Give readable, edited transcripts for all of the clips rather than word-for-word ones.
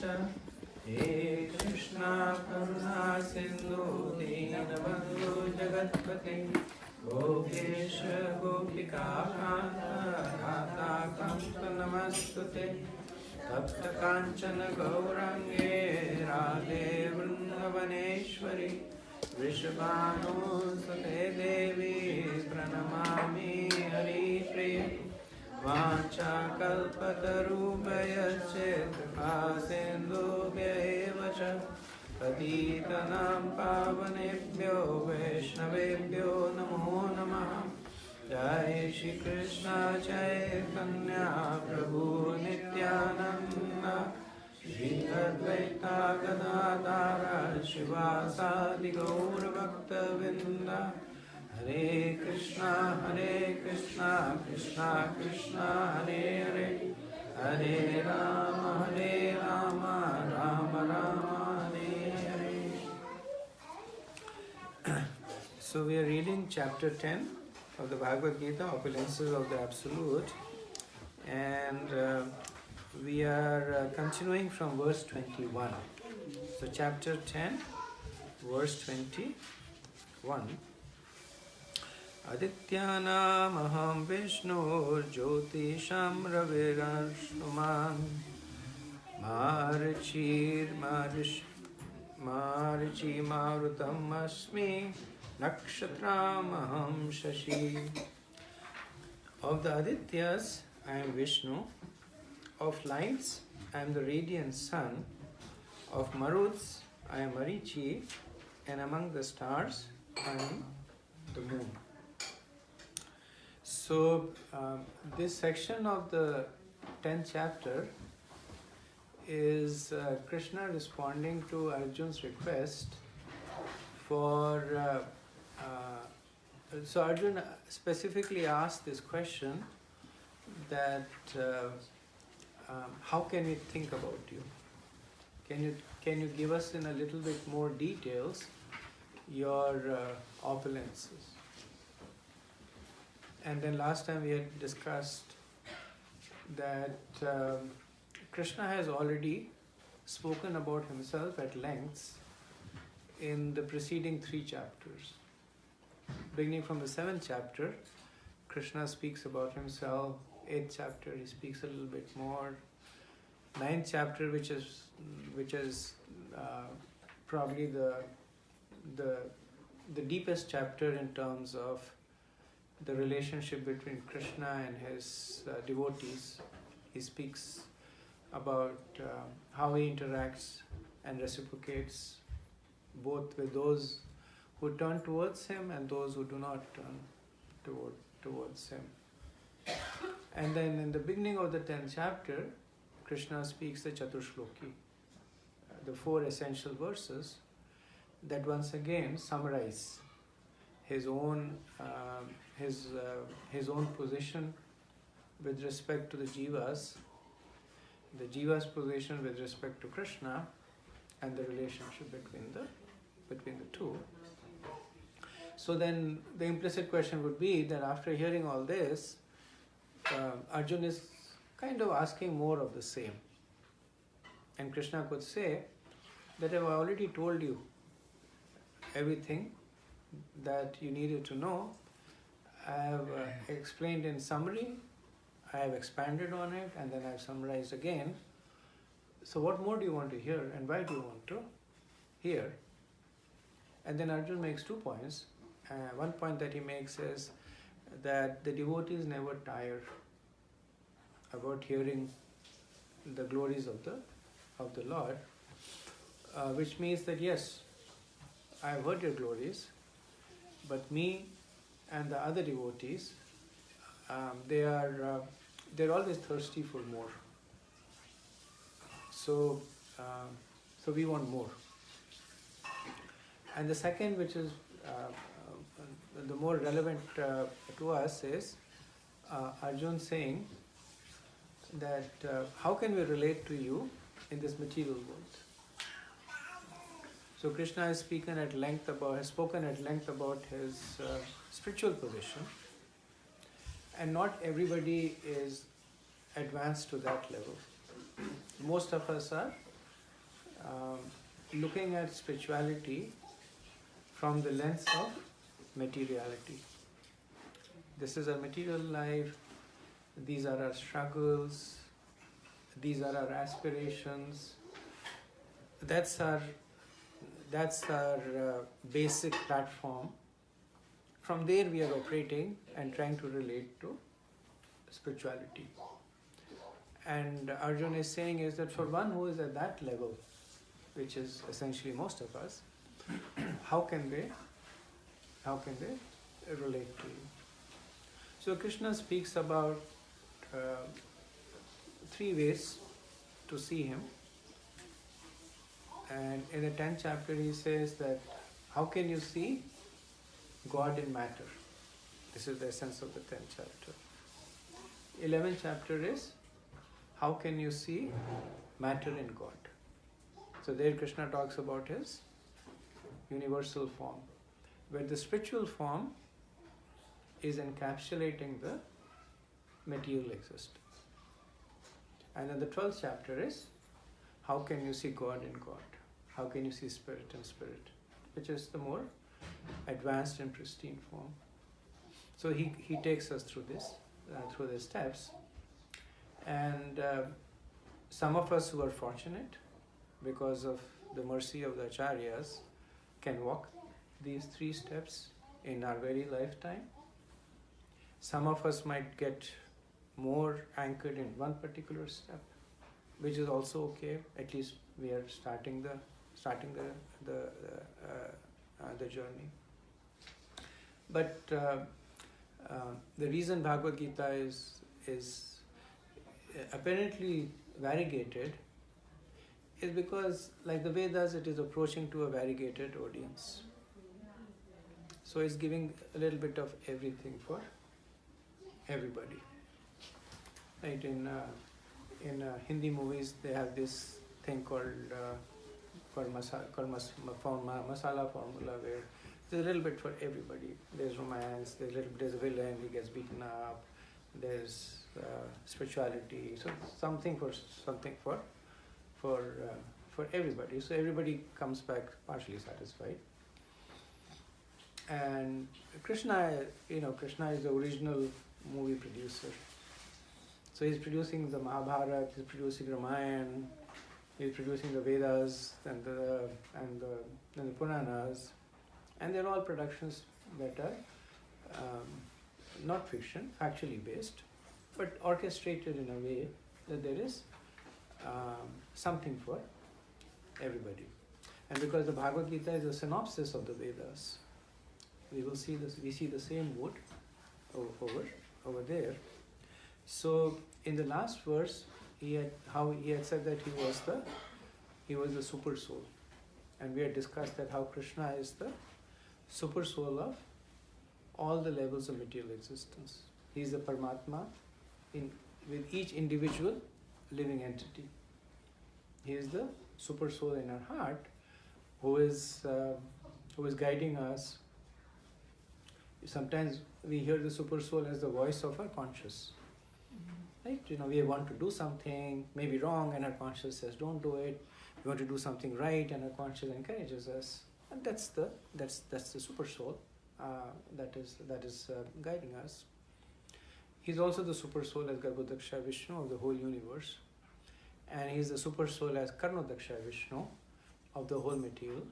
हे कृष्णा करुणा सिंधु दीनबंधु जगत्पते गोपेश गोपिका राधा कांत नमस्तुते तप्त कांचन गौरांगे राधे वृंदावनेश्वरी वृषभानुसुते देवी प्रणमामि हरिप्रिय वाञ्छाकल्पतरुभ्यश्च कृपासिन्धुभ्य एव च पतितानां पावनेभ्यो वैष्णवेभ्यो नमो नमः। जय श्री कृष्ण चैतन्य प्रभु नित्यानंद श्री अद्वैता गदाधर शिवासादि गौरभक्तवृंद। हरे Krishna Krishna Krishna Hare Hare Hare Ram Ram Ram Hare Hare. So we are reading chapter 10 of the Bhagavad Gita, Opulences of the Absolute, and we are continuing from verse 21. So chapter 10, verse 21. Adityanam aham Vishnur Jyotisham Ravirashnuman Marichi Marutam Asmi Nakshatram aham Shashi. Of the Adityas, I am Vishnu. Of lights, I am the radiant sun. Of Maruts, I am Marichi. And among the stars, I am the moon. So, this section of the 10th chapter is Krishna responding to Arjun's request for... so Arjun specifically asked this question that how can we think about you? Can you give us in a little bit more details your opulences? And then last time we had discussed that Krishna has already spoken about himself at length in the preceding 3 chapters. Beginning from the 7th chapter, Krishna speaks about himself. 8th chapter, he speaks a little bit more. 9th chapter, which is probably the deepest chapter in terms of the relationship between Krishna and his devotees. He speaks about how he interacts and reciprocates both with those who turn towards him and those who do not turn towards him. And then in the beginning of the 10th chapter, Krishna speaks the Chatushloki, the 4 essential verses that once again summarize his own position with respect to the jivas position with respect to Krishna, and the relationship between the two. So then the implicit question would be that after hearing all this, Arjun is kind of asking more of the same. And Krishna could say that I've already told you everything that you needed to know. I have explained in summary, I have expanded on it, and then I have summarized again. So what more do you want to hear, and why do you want to hear? And then Arjun makes 2 points. One point that he makes is that the devotees never tire about hearing the glories of the Lord, which means that yes, I have heard your glories, but me and the other devotees, they're always thirsty for more. So we want more. And the second, which is the more relevant to us, is Arjun saying that how can we relate to you in this material world? So Krishna has spoken at length about his spiritual position, and not everybody is advanced to that level. Most of us are looking at spirituality from the lens of materiality. This is our material life, these are our struggles, these are our aspirations. That's our basic platform. From there we are operating and trying to relate to spirituality. And Arjuna is saying is that for one who is at that level, which is essentially most of us, how can they relate to you? So Krishna speaks about 3 ways to see him. And in the 10th chapter he says that how can you see God in matter? This is the essence of the 10th chapter. 11th chapter is how can you see matter in God? So there Krishna talks about his universal form, where the spiritual form is encapsulating the material existence. And then the 12th chapter is how can you see God in God? How can you see spirit in spirit? Which is the more advanced and pristine form. So he takes us through this, through the steps. And some of us who are fortunate, because of the mercy of the acharyas, can walk these 3 steps in our very lifetime. Some of us might get more anchored in one particular step, which is also okay. At least we are starting the journey. But the reason Bhagavad Gita is apparently variegated is because, like the Vedas, it is approaching to a variegated audience. So it's giving a little bit of everything for everybody. Right? In Hindi movies, they have this thing called masala formula, where there's a little bit for everybody. There's romance, there's a villain, he gets beaten up, there's spirituality, so something for everybody. So everybody comes back partially satisfied. And Krishna is the original movie producer. So he's producing the Mahabharata, he's producing Ramayana, he's producing the Vedas and the Puranas, and they're all productions that are not fiction, factually based, but orchestrated in a way that there is something for everybody. And because the Bhagavad Gita is a synopsis of the Vedas, we see the same wood over there. So in the last verse, he had said that he was the super soul, and we had discussed that how Krishna is the super soul of all the levels of material existence. He is the Paramatma with each individual living entity. He is the super soul in our heart, who is guiding us. Sometimes we hear the super soul as the voice of our conscious. Right? We want to do something, maybe wrong, and our conscious says, don't do it. We want to do something right, and our conscious encourages us. And that's the super soul that is guiding us. He's also the super soul as Garbhodaksha Vishnu of the whole universe. And he's the super soul as Karnodaksha Vishnu of the whole material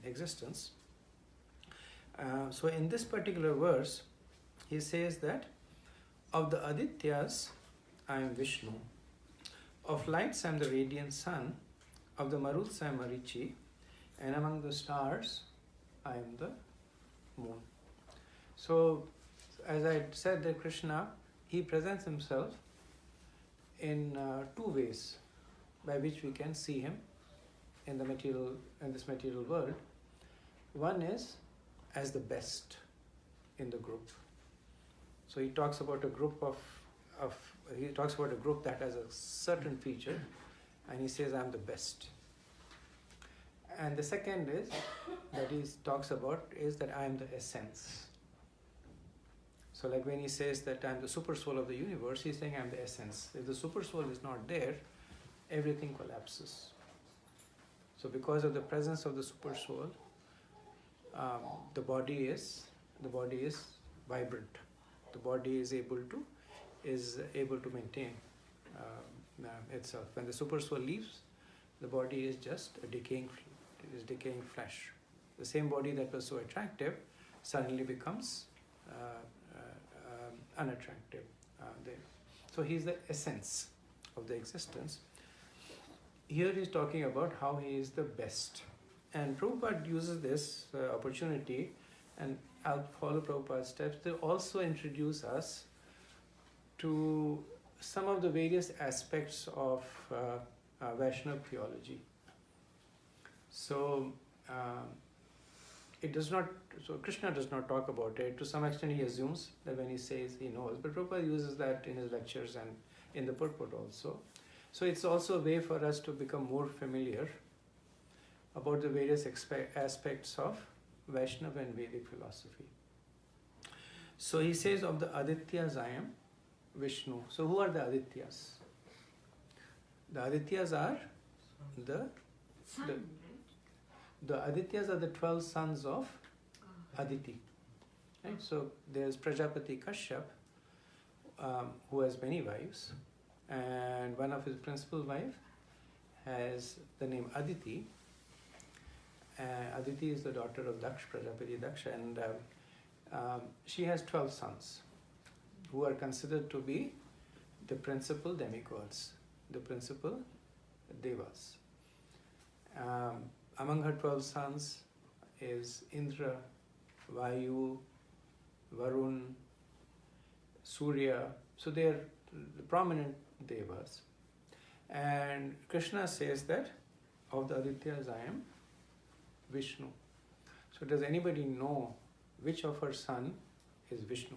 existence. So in this particular verse, he says that of the Adityas, I am Vishnu. Of lights, I am the radiant sun. Of the Maruts, I am Marichi. And among the stars, I am the moon. So, as I said, that Krishna, he presents himself in 2 ways by which we can see him in this material world. One is as the best in the group. So he talks about a group that has a certain feature, and he says, I'm the best. And the second is that he talks about is that I am the essence. So like when he says that I am the super soul of the universe, he's saying I am the essence. If the super soul is not there, everything collapses. So because of the presence of the super soul, the body is vibrant. The body is able to maintain itself. When the super soul leaves, the body is just a decaying flesh. The same body that was so attractive suddenly becomes unattractive there. So he is the essence of the existence. Here he is talking about how he is the best. And Prabhupada uses this opportunity, and I'll follow Prabhupada's steps, to also introduce us to some of the various aspects of Vaishnava theology. So Krishna does not talk about it. To some extent he assumes that when he says he knows, but Prabhupada uses that in his lectures and in the purport also. So it's also a way for us to become more familiar about the various aspects of Vaishnava and Vedic philosophy. So he says, of the Adityas I am Vishnu. So who are the Adityas? The Adityas are the Adityas are the 12 sons of Aditi. Right? So there's Prajapati Kashyap, who has many wives, and one of his principal wives has the name Aditi. Aditi is the daughter of Prajapati Daksha, and she has 12 sons who are considered to be the principal demigods, the principal devas. Among her 12 sons is Indra, Vayu, Varun, Surya. So they are the prominent devas. And Krishna says that of the Adityas I am Vishnu. So does anybody know which of her son is Vishnu?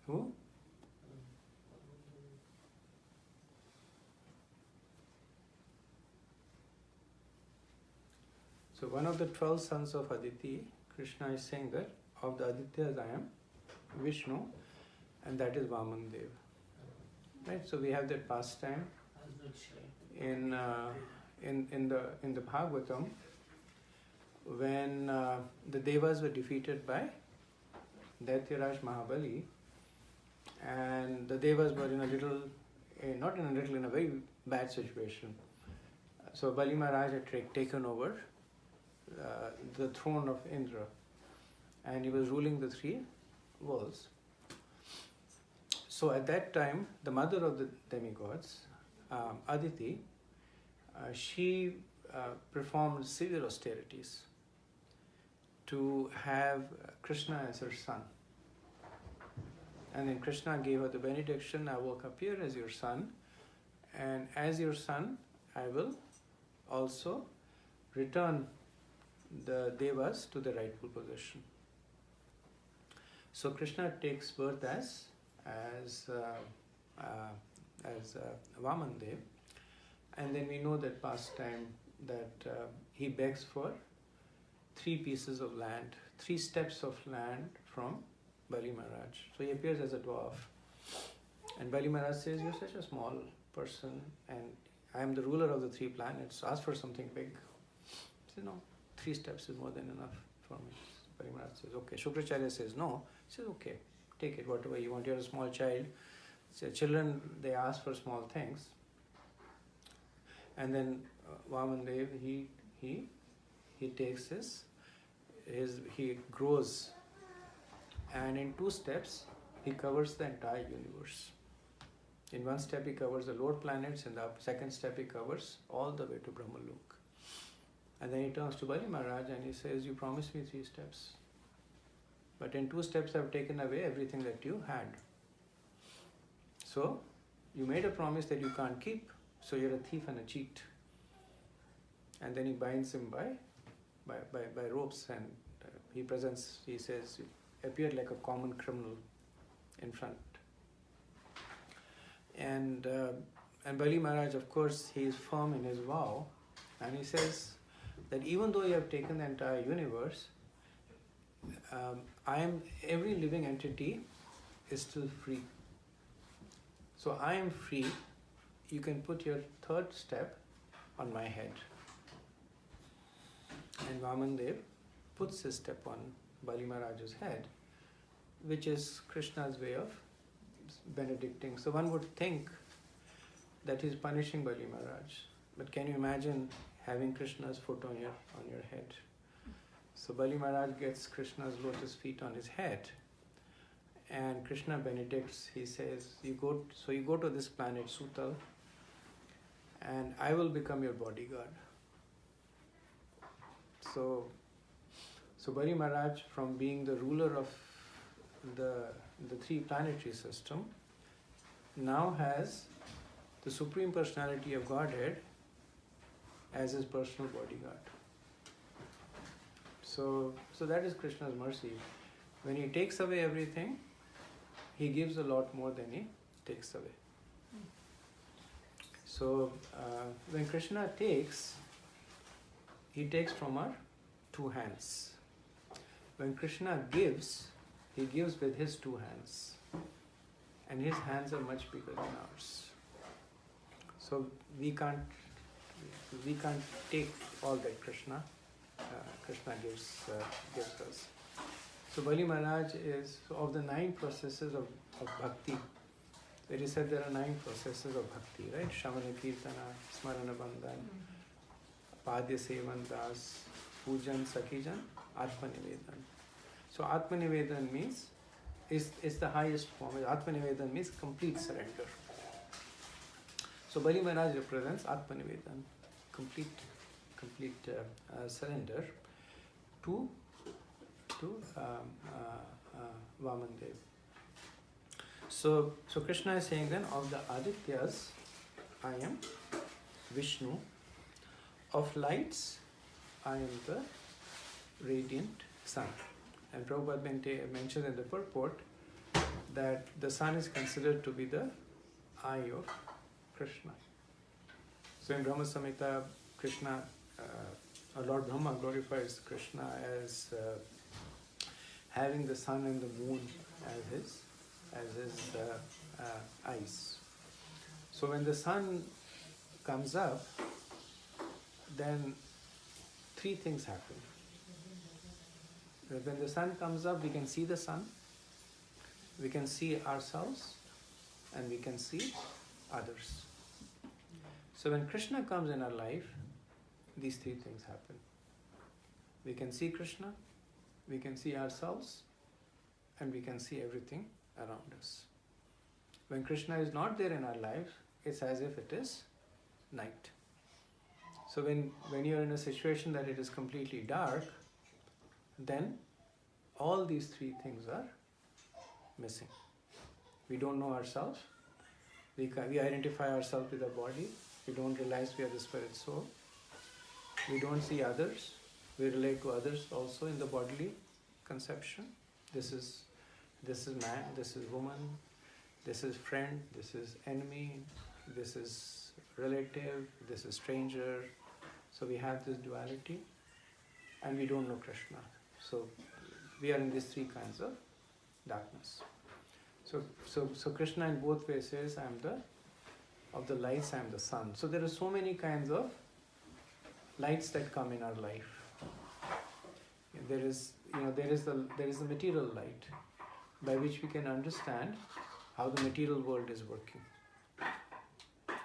Who? So one of the 12 sons of Aditi, Krishna is saying that of the Adityas I am Vishnu, and that is Vaman Dev. Right? So we have that pastime in the Bhagavatam when the Devas were defeated by Daityaraj Mahabali, and the Devas were in a very bad situation. So Bali Maharaj had taken over the throne of Indra, and he was ruling the three worlds. So at that time, the mother of the demigods, Aditi, she performed severe austerities to have Krishna as her son. And then Krishna gave her the benediction, I will appear as your son, and as your son, I will also return the devas to the rightful position. So Krishna takes birth as Vaman Dev, and then we know that pastime that he begs for 3 pieces of land, 3 steps of land from Bali Maharaj. So he appears as a dwarf, and Bali Maharaj says, you're such a small person and I am the ruler of the 3 planets, ask for something big. He says, no, 3 steps is more than enough for me. Bali Maharaj says, okay. Shukracharya says, no. He says, okay, take it, whatever you want. You're a small child. So children, they ask for small things. And then Vaman Dev, he takes he grows, and in 2 steps he covers the entire universe. In 1 step he covers the lower planets, in the second step he covers all the way to Brahmalok. And then he turns to Bali Maharaj and he says, you promised me 3 steps, but in 2 steps I've taken away everything that you had. So you made a promise that you can't keep, so you're a thief and a cheat. And then he binds him by ropes, and he says, you appeared like a common criminal in front. And Bali Maharaj, of course, he is firm in his vow, and he says that even though you have taken the entire universe, every living entity is still free. So I am free. You can put your third step on my head. And Vamandev puts his step on Bali Maharaj's head, which is Krishna's way of benedicting. So one would think that he's punishing Bali Maharaj. But can you imagine having Krishna's foot on your head? So Bali Maharaj gets Krishna's lotus feet on his head, and Krishna benedicts. He says, you go to this planet Sutal, and I will become your bodyguard. So Bali Maharaj, from being the ruler of the three planetary system, now has the Supreme Personality of Godhead as his personal bodyguard. So that is Krishna's mercy. When he takes away everything, he gives a lot more than he takes away. So when Krishna takes, he takes from our two hands. When Krishna gives, he gives with his two hands. And his hands are much bigger than ours. So we can't take all that Krishna gives us. So Bali Maharaj is of the 9 processes of bhakti. So it is said there are 9 processes of bhakti, right? Shamana Kirtana, Smarana Bandhan, Padya Sevan Das, Pujan, Sakhijan, Atma Nivedan. So Atma Nivedan means is the highest form. Atma Nivedan means complete surrender. So Bali Maharaj represents Atma Nivedan, complete surrender to Vamandev. So Krishna is saying then, of the Adityas, I am Vishnu. Of lights, I am the radiant sun. And Prabhupada mentioned in the purport that the sun is considered to be the eye of Krishna. So in Brahma Samhita, Krishna, Lord Brahma glorifies Krishna as having the sun and the moon as his eyes. So when the sun comes up, then 3 things happen. When the sun comes up, we can see the sun, we can see ourselves, and we can see others. So when Krishna comes in our life, these 3 things happen. We can see Krishna, we can see ourselves, and we can see everything around us. When Krishna is not there in our life, it's as if it is night. So when you're in a situation that it is completely dark, then all these 3 things are missing. We don't know ourselves. We identify ourselves with our body. We don't realize we are the spirit soul. We don't see others. We relate to others also in the bodily conception. This is man, this is woman, this is friend, this is enemy, this is relative, this is stranger. So we have this duality, and we don't know Krishna. So we are in these 3 kinds of darkness. So Krishna in both ways says, of the lights I am the sun. So there are so many kinds of lights that come in our life. There is the material light, by which we can understand how the material world is working.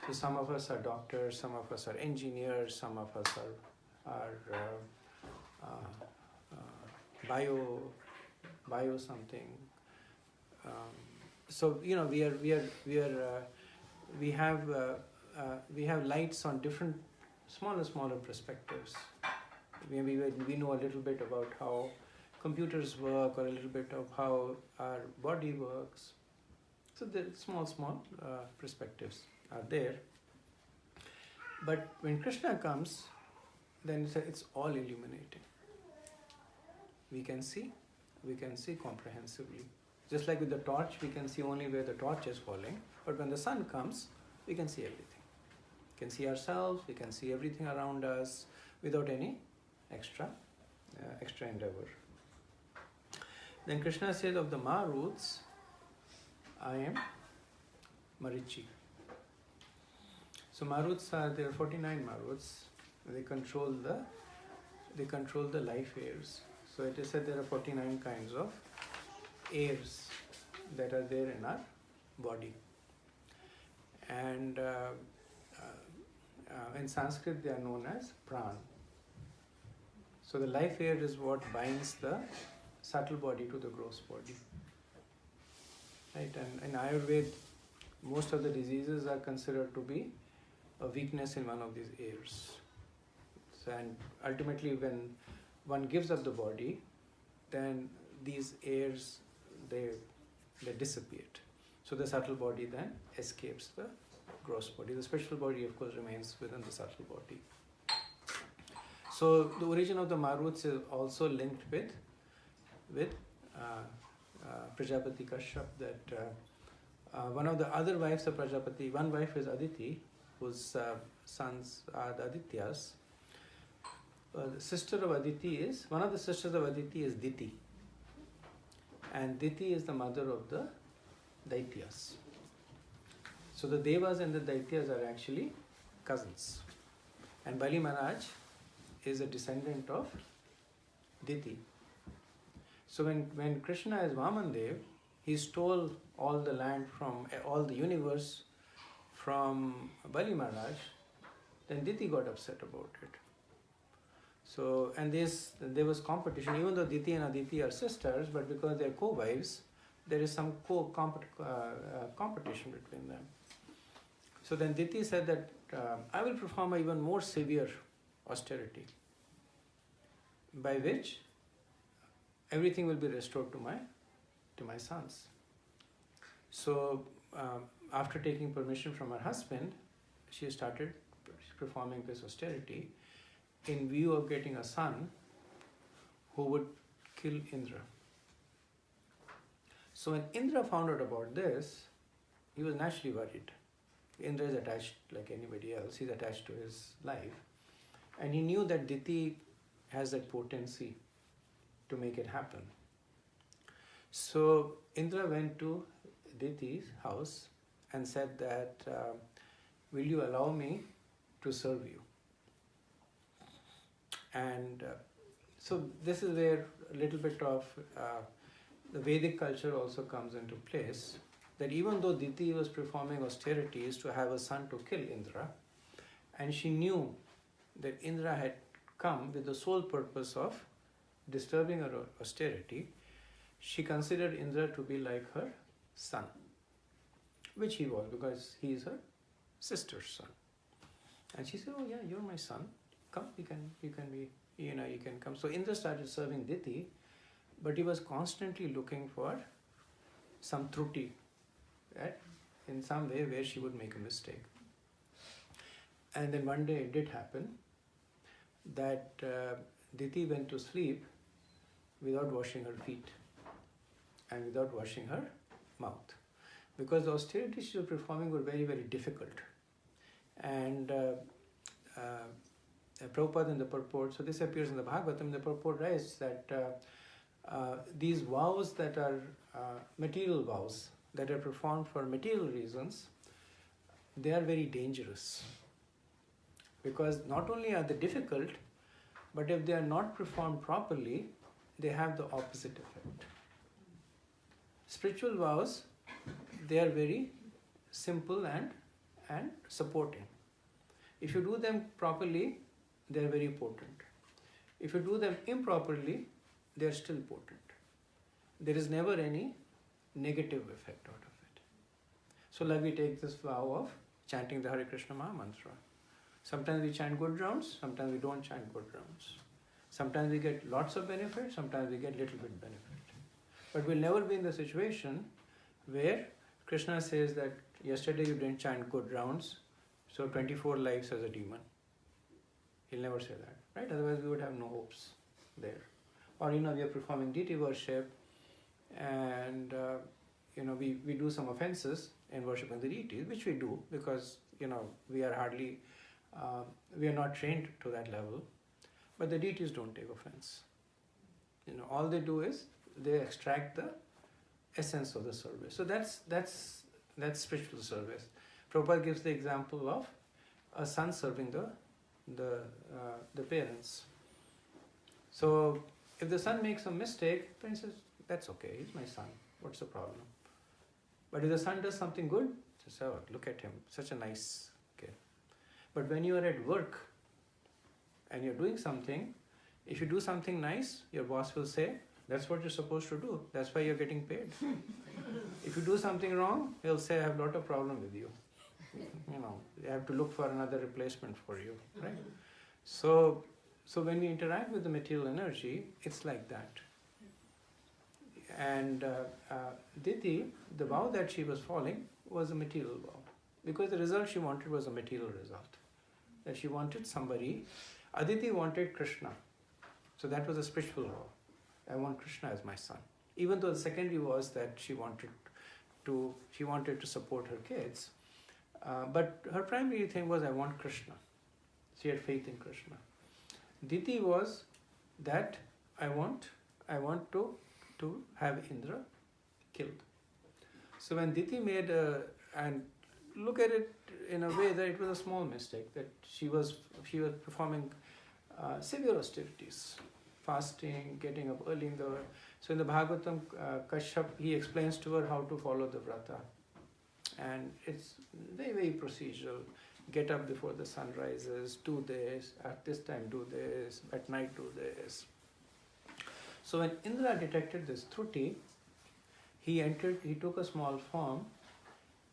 So some of us are doctors, some of us are engineers, some of us are bio something. So we have lights on different smaller perspectives. Maybe we know a little bit about how computers work, or a little bit of how our body works. So the small perspectives are there. But when Krishna comes, then it's all illuminating. We can see comprehensively. Just like with the torch, we can see only where the torch is falling. But when the sun comes, we can see everything. We can see ourselves, we can see everything around us without any extra endeavor. Then Krishna says of the Maruts, I am Marichi. So Maruts there are 49 Maruts. They control the life airs. So it is said there are 49 kinds of airs that are there in our body. And in Sanskrit they are known as pran. So the life air is what binds the subtle body to the gross body. Right? And in Ayurveda, most of the diseases are considered to be a weakness in one of these airs. So, and ultimately when one gives up the body, then these airs, they dissipate. So the subtle body then escapes the gross body. The spiritual body, of course, remains within the subtle body. So the origin of the Maruts is also linked with Prajapati Kashyap, that one of the other wives of Prajapati, one wife is Aditi, whose sons are the Adityas. The sister of Aditi is, one of the sisters of Aditi is Diti. And Diti is the mother of the Daityas. So the Devas and the Daityas are actually cousins. And Bali Maharaj is a descendant of Diti. So when Krishna is Vaman Dev, he stole all the land from, all the universe from Bali Maharaj, then Diti got upset about it. So, and there was competition, even though Diti and Aditi are sisters, but because they are co-wives, there is some competition between them. So then Diti said that I will perform an even more severe austerity, by which everything will be restored to my sons. So after taking permission from her husband, she started performing this austerity in view of getting a son who would kill Indra. So when Indra found out about this, he was naturally worried. Indra is attached like anybody else, he's attached to his life. And he knew that Diti has that potency to make it happen. So Indra went to Diti's house and said that, will you allow me to serve you? And so this is where a little bit of the Vedic culture also comes into place, that even though Diti was performing austerities to have a son to kill Indra, and she knew that Indra had come with the sole purpose of disturbing her austerity, she considered Indra to be like her son, which he was, because he is her sister's son. And she said, oh yeah, you're my son, come, you can come. So Indra started serving Diti, but he was constantly looking for some truti, right? In some way where she would make a mistake. And then one day it did happen that Diti went to sleep without washing her feet and without washing her mouth, because the austerities she was performing were very, very difficult. And Prabhupada in the purport, so this appears in the Bhagavatam, the purport writes that these vows that are material vows, that are performed for material reasons, they are very dangerous. Because not only are they difficult, but if they are not performed properly, they have the opposite effect. Spiritual vows, they are very simple and supporting. If you do them properly, they are very potent. If you do them improperly, they are still potent. There is never any negative effect out of it. So like we take this vow of chanting the Hare Krishna Maha Mantra. Sometimes we chant good rounds, sometimes we don't chant good rounds. Sometimes we get lots of benefit, sometimes we get little bit benefit. But we'll never be in the situation where Krishna says that yesterday you didn't chant good rounds, so 24 lives as a demon. He'll never say that, right? Otherwise we would have no hopes there. Or we are performing deity worship and we do some offenses in worshiping the deities, which we do because we are hardly, we are not trained to that level. But the deities don't take offense. All they do is they extract the essence of the service. So that's spiritual service. Prabhupada gives the example of a son serving the parents. So if the son makes a mistake, parents says, that's okay, he's my son, what's the problem? But if the son does something good, just oh, look at him, such a nice kid. But when you are at work and you're doing something, if you do something nice, your boss will say, that's what you're supposed to do, that's why you're getting paid. If you do something wrong, he'll say, I have a lot of problem with you. You know, you have to look for another replacement for you, right? So when we interact with the material energy, it's like that. And Diti, the vow that she was following was a material vow, because the result she wanted was a material result. That she wanted somebody. Aditi wanted Krishna, so that was a spiritual vow. I want Krishna as my son. Even though the secondary was that she wanted to support her kids, but her primary thing was I want Krishna. She had faith in Krishna. Diti was that I want to have Indra killed. So when Diti made and look at it in a way that it was a small mistake, that she was performing severe austerities, fasting, getting up early in the. So in the Bhagavatam, Kashyap, he explains to her how to follow the vrata, and it's very, very procedural. Get up before the sun rises, do this, at this time do this, at night do this. So when Indra detected this truti, he took a small form,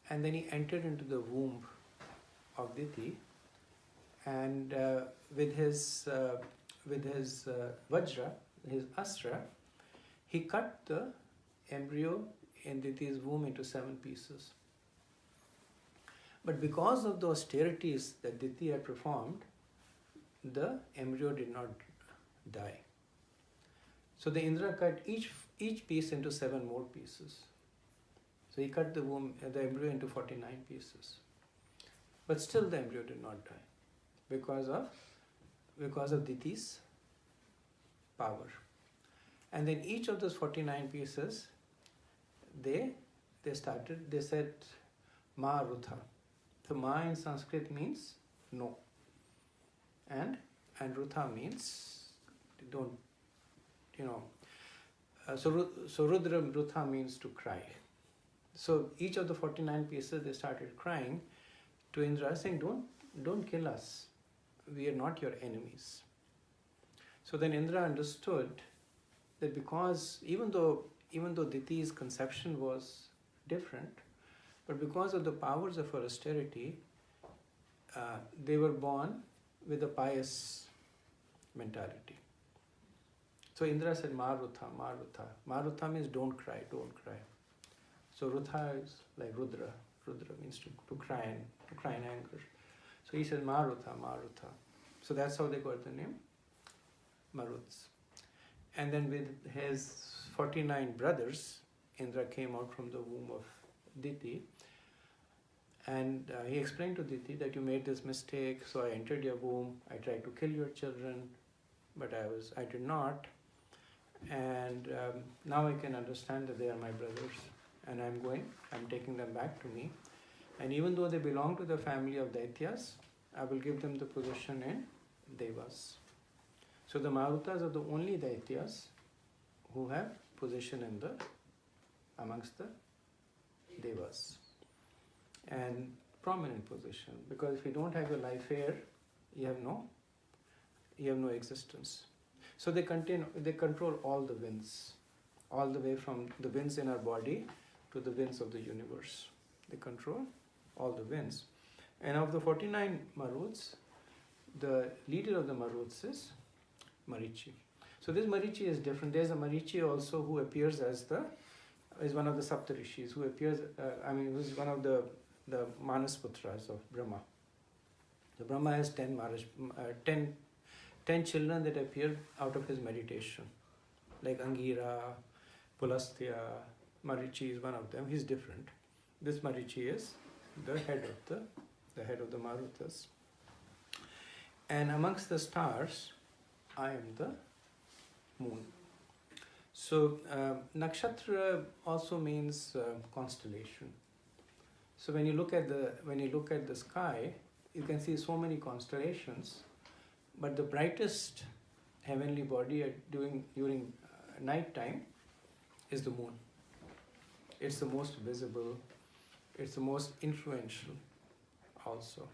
and then he entered into the womb of Diti, and with his vajra, his astra, he cut the embryo in Diti's womb into 7 pieces. But because of the austerities that Diti had performed, the embryo did not die. So the Indra cut each piece into 7 more pieces. So he cut the embryo into 49 pieces. But still the embryo did not die because of Diti's power. And then each of those 49 pieces, they said Ma Rutha. So Ma in Sanskrit means no. And Rutha means don't, you know. So Rudra Rutha means to cry. So each of the 49 pieces, they started crying to Indra, saying, don't kill us. We are not your enemies. So then Indra understood that because even though Diti's conception was different, but because of the powers of her austerity, they were born with a pious mentality. So Indra said, Marutha, Marutha. Marutha means don't cry, don't cry. So Rutha is like Rudra. Rudra means to cry in anger. So he said, Marutha, Marutha. So that's how they got the name Maruts. And then with his 49 brothers, Indra came out from the womb of Diti. And he explained to Diti that you made this mistake, so I entered your womb, I tried to kill your children, but I did not. And now I can understand that they are my brothers, and I'm taking them back to me. And even though they belong to the family of Daityas, I will give them the position in Devas. So the Marutas are the only Daityas who have position amongst the Devas. And prominent position, because if you don't have your life here, you have no existence. So they control all the winds, all the way from the winds in our body to the winds of the universe. They control all the winds. And of the 49 Maruts, the leader of the Maruts is Marichi. So this Marichi is different. There's a Marichi also who appears as one of the Saptarishis, who appears, who's one of the Manasputras of Brahma. So Brahma has 10 children that appear out of his meditation, like Angira, Pulastya. Marichi is one of them. He's different. This Marichi is the head of the Marutas. And amongst the stars, I am the moon. So nakshatra also means constellation. So when you look at the sky, you can see so many constellations, but the brightest heavenly body during night time is the moon. It's the most visible, it's the most influential also.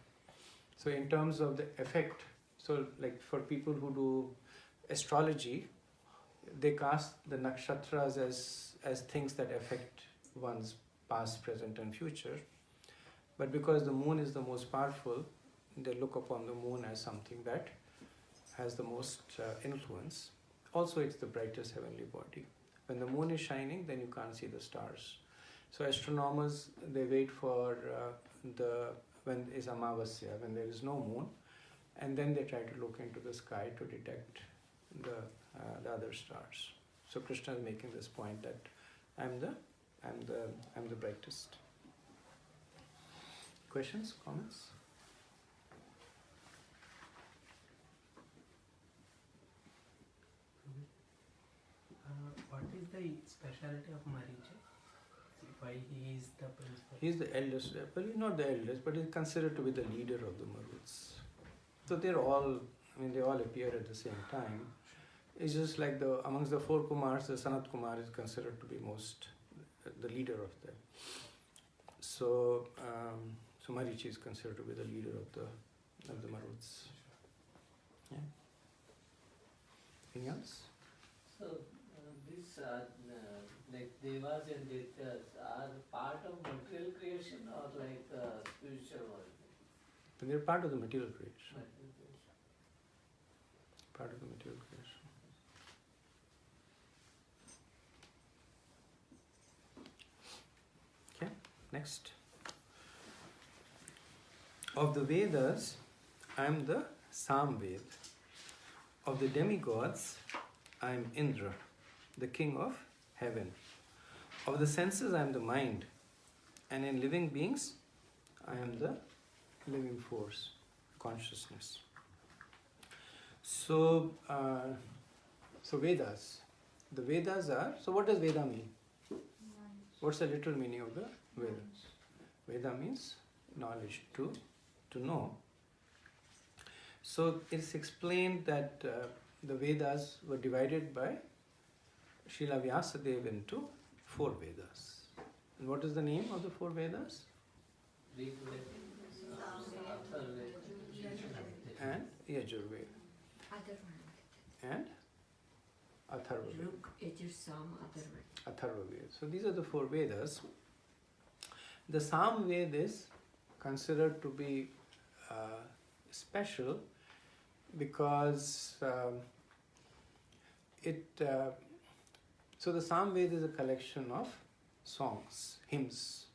So in terms of the effect, so like for people who do astrology, they cast the nakshatras as things that affect one's past, present and future. But because the moon is the most powerful, they look upon the moon as something that has the most influence. Also, it's the brightest heavenly body. When the moon is shining, then you can't see the stars. So astronomers, they wait for when is Amavasya, when there is no moon, and then they try to look into the sky to detect the other stars. So Krishna is making this point that I'm the brightest. Questions, comments? What is the speciality of Maricha? Why he is the principal? He is the eldest. Well, he's not the eldest, but he's considered to be the leader of the Maruts. So they all appear at the same time. It's just like amongst the four Kumars, the Sanat Kumar is considered to be the leader of them. So Marichi is considered to be the leader of the Maruts. Yeah. Anything else? So these like devas and daityas are part of material creation or like spiritual world? They're part of the material creation. Material creation. Part of the material creation. Okay, next. Of the Vedas, I am the Samved. Of the demigods, I am Indra, the king of heaven. Of the senses, I am the mind. And in living beings, I am the living force, consciousness. So Vedas. The Vedas are, so what does Veda mean? What's the literal meaning of the Vedas? Veda means knowledge, to know. So it's explained that the Vedas were divided by Srila Vyasadeva into 4 Vedas. And what is the name of the 4 Vedas? Rig Veda, Atharvaveda, And Yajurveda. And Atharvaveda. Atharvaveda. So these are the 4 Vedas. The Samved is considered to be special because so the Samved is a collection of songs, hymns,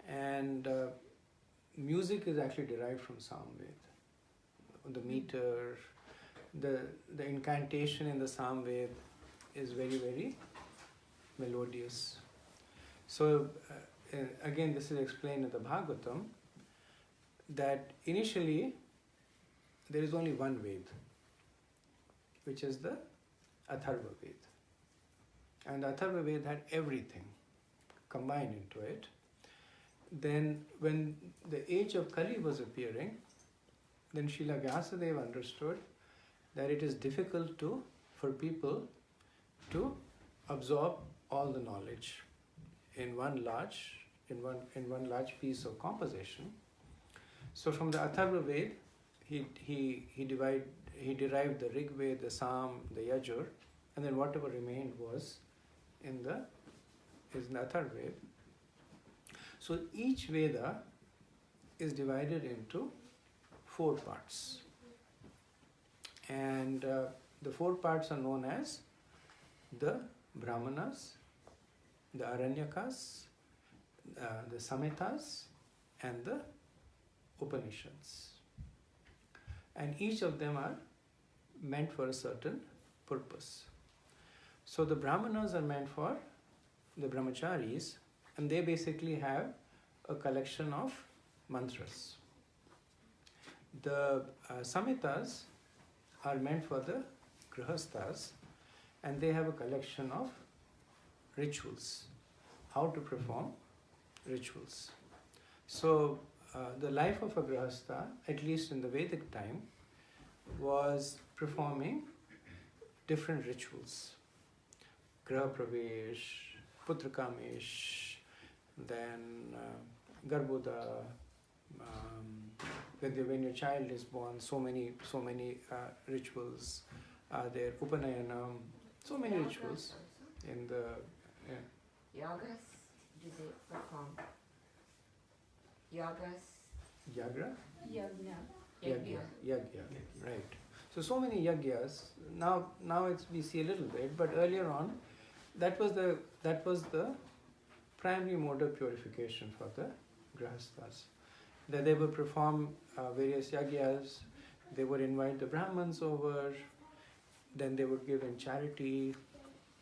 and music is actually derived from Samved. The meter, the incantation in the Samved is very, very melodious. So again, this is explained in the Bhagavatam that initially there is only one Ved, which is the Atharva Ved. And the Atharva Ved had everything combined into it. Then when the age of Kali was appearing, then Srila Vyasadeva understood that it is difficult for people to absorb all the knowledge in one large piece of composition. So from the Atharva Ved, he derived the Rig Veda, the Sam, the Yajur, and then whatever remained was in the Atharva Ved. So each Veda is divided into 4 parts, and the 4 parts are known as the Brahmanas, the Aranyakas, the Samhitas, and the Upanishads. And each of them are meant for a certain purpose. So the Brahmanas are meant for the brahmacharis, and they basically have a collection of mantras. The Samhitas are meant for the grihasthas, and they have a collection of rituals, how to perform rituals. So the life of a grahastha, at least in the Vedic time, was performing different rituals. Graha Pravesh, Putra Kamesh, then Garbhoda, when your child is born, so many rituals are there. Upanayanam, so many rituals in the Yagas, do they perform? Yagas? Yagra? Yagna. Yagya, right. So many yagyas. Now we see a little bit, but earlier on, that was the primary mode of purification for the grahasthas. That they would perform various yagyas, they would invite the Brahmins over, then they would give in charity,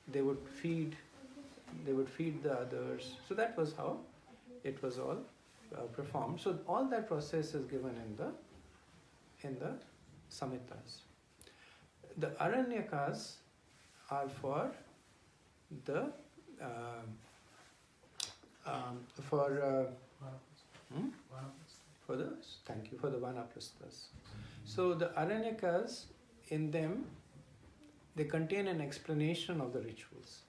they would feed the others. So that was how it was all performed. So all that process is given in the Samhitas. The Aranyakas are for the for the Vanaprasthas. So the Aranyakas, in them, they contain an explanation of the rituals.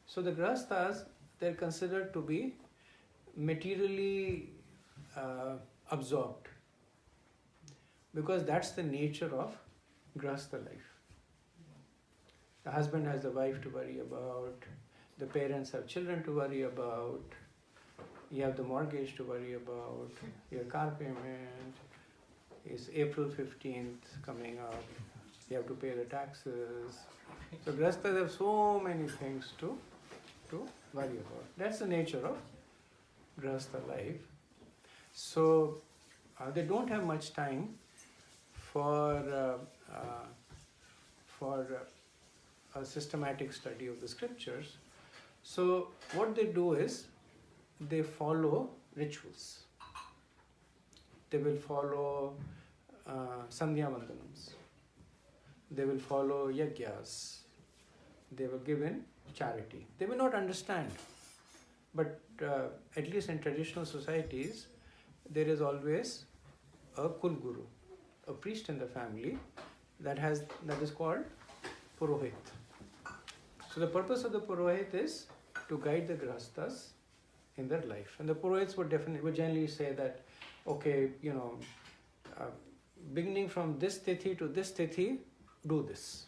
So the Grahasthas, they're considered to be materially absorbed, because that's the nature of Grahastha life. The husband has the wife to worry about, the parents have children to worry about, you have the mortgage to worry about, your car payment, is April 15th coming up, you have to pay the taxes. So Grahasthas have so many things to worry about. That's the nature of Grahastha life. So they don't have much time for a systematic study of the scriptures. So what they do is they follow rituals. They will follow Sandhya Vandanams. They will follow yagyas. They will give in charity. They may not understand, but at least in traditional societies, there is always a Kulguru, a priest in the family that is called Purohit. So the purpose of the Purohit is to guide the Grahasthas in their life. And the Purohits would generally say that, okay, beginning from this tithi to this tithi, do this.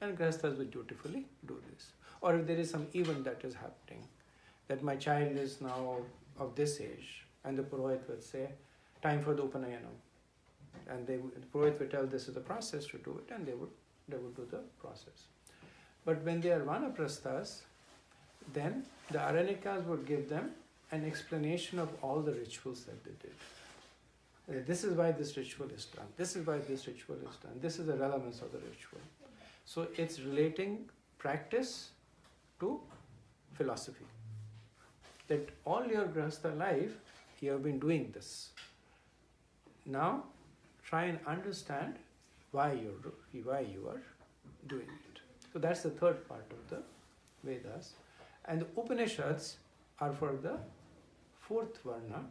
And Grahasthas would dutifully do this. Or if there is some event that is happening, that my child is now of this age, and the Purohit would say, time for the Upanayanam. And the Purohit would tell this is the process to do it, and they would do the process. But when they are Vanaprasthas, then the Aranyakas would give them an explanation of all the rituals that they did. This is why this ritual is done. This is why this ritual is done. This is the relevance of the ritual. So it's relating practice to philosophy. That all your Grahastha life, you have been doing this. Now, try and understand why you are doing it. So that's the third part of the Vedas. And the Upanishads are for the fourth Varna.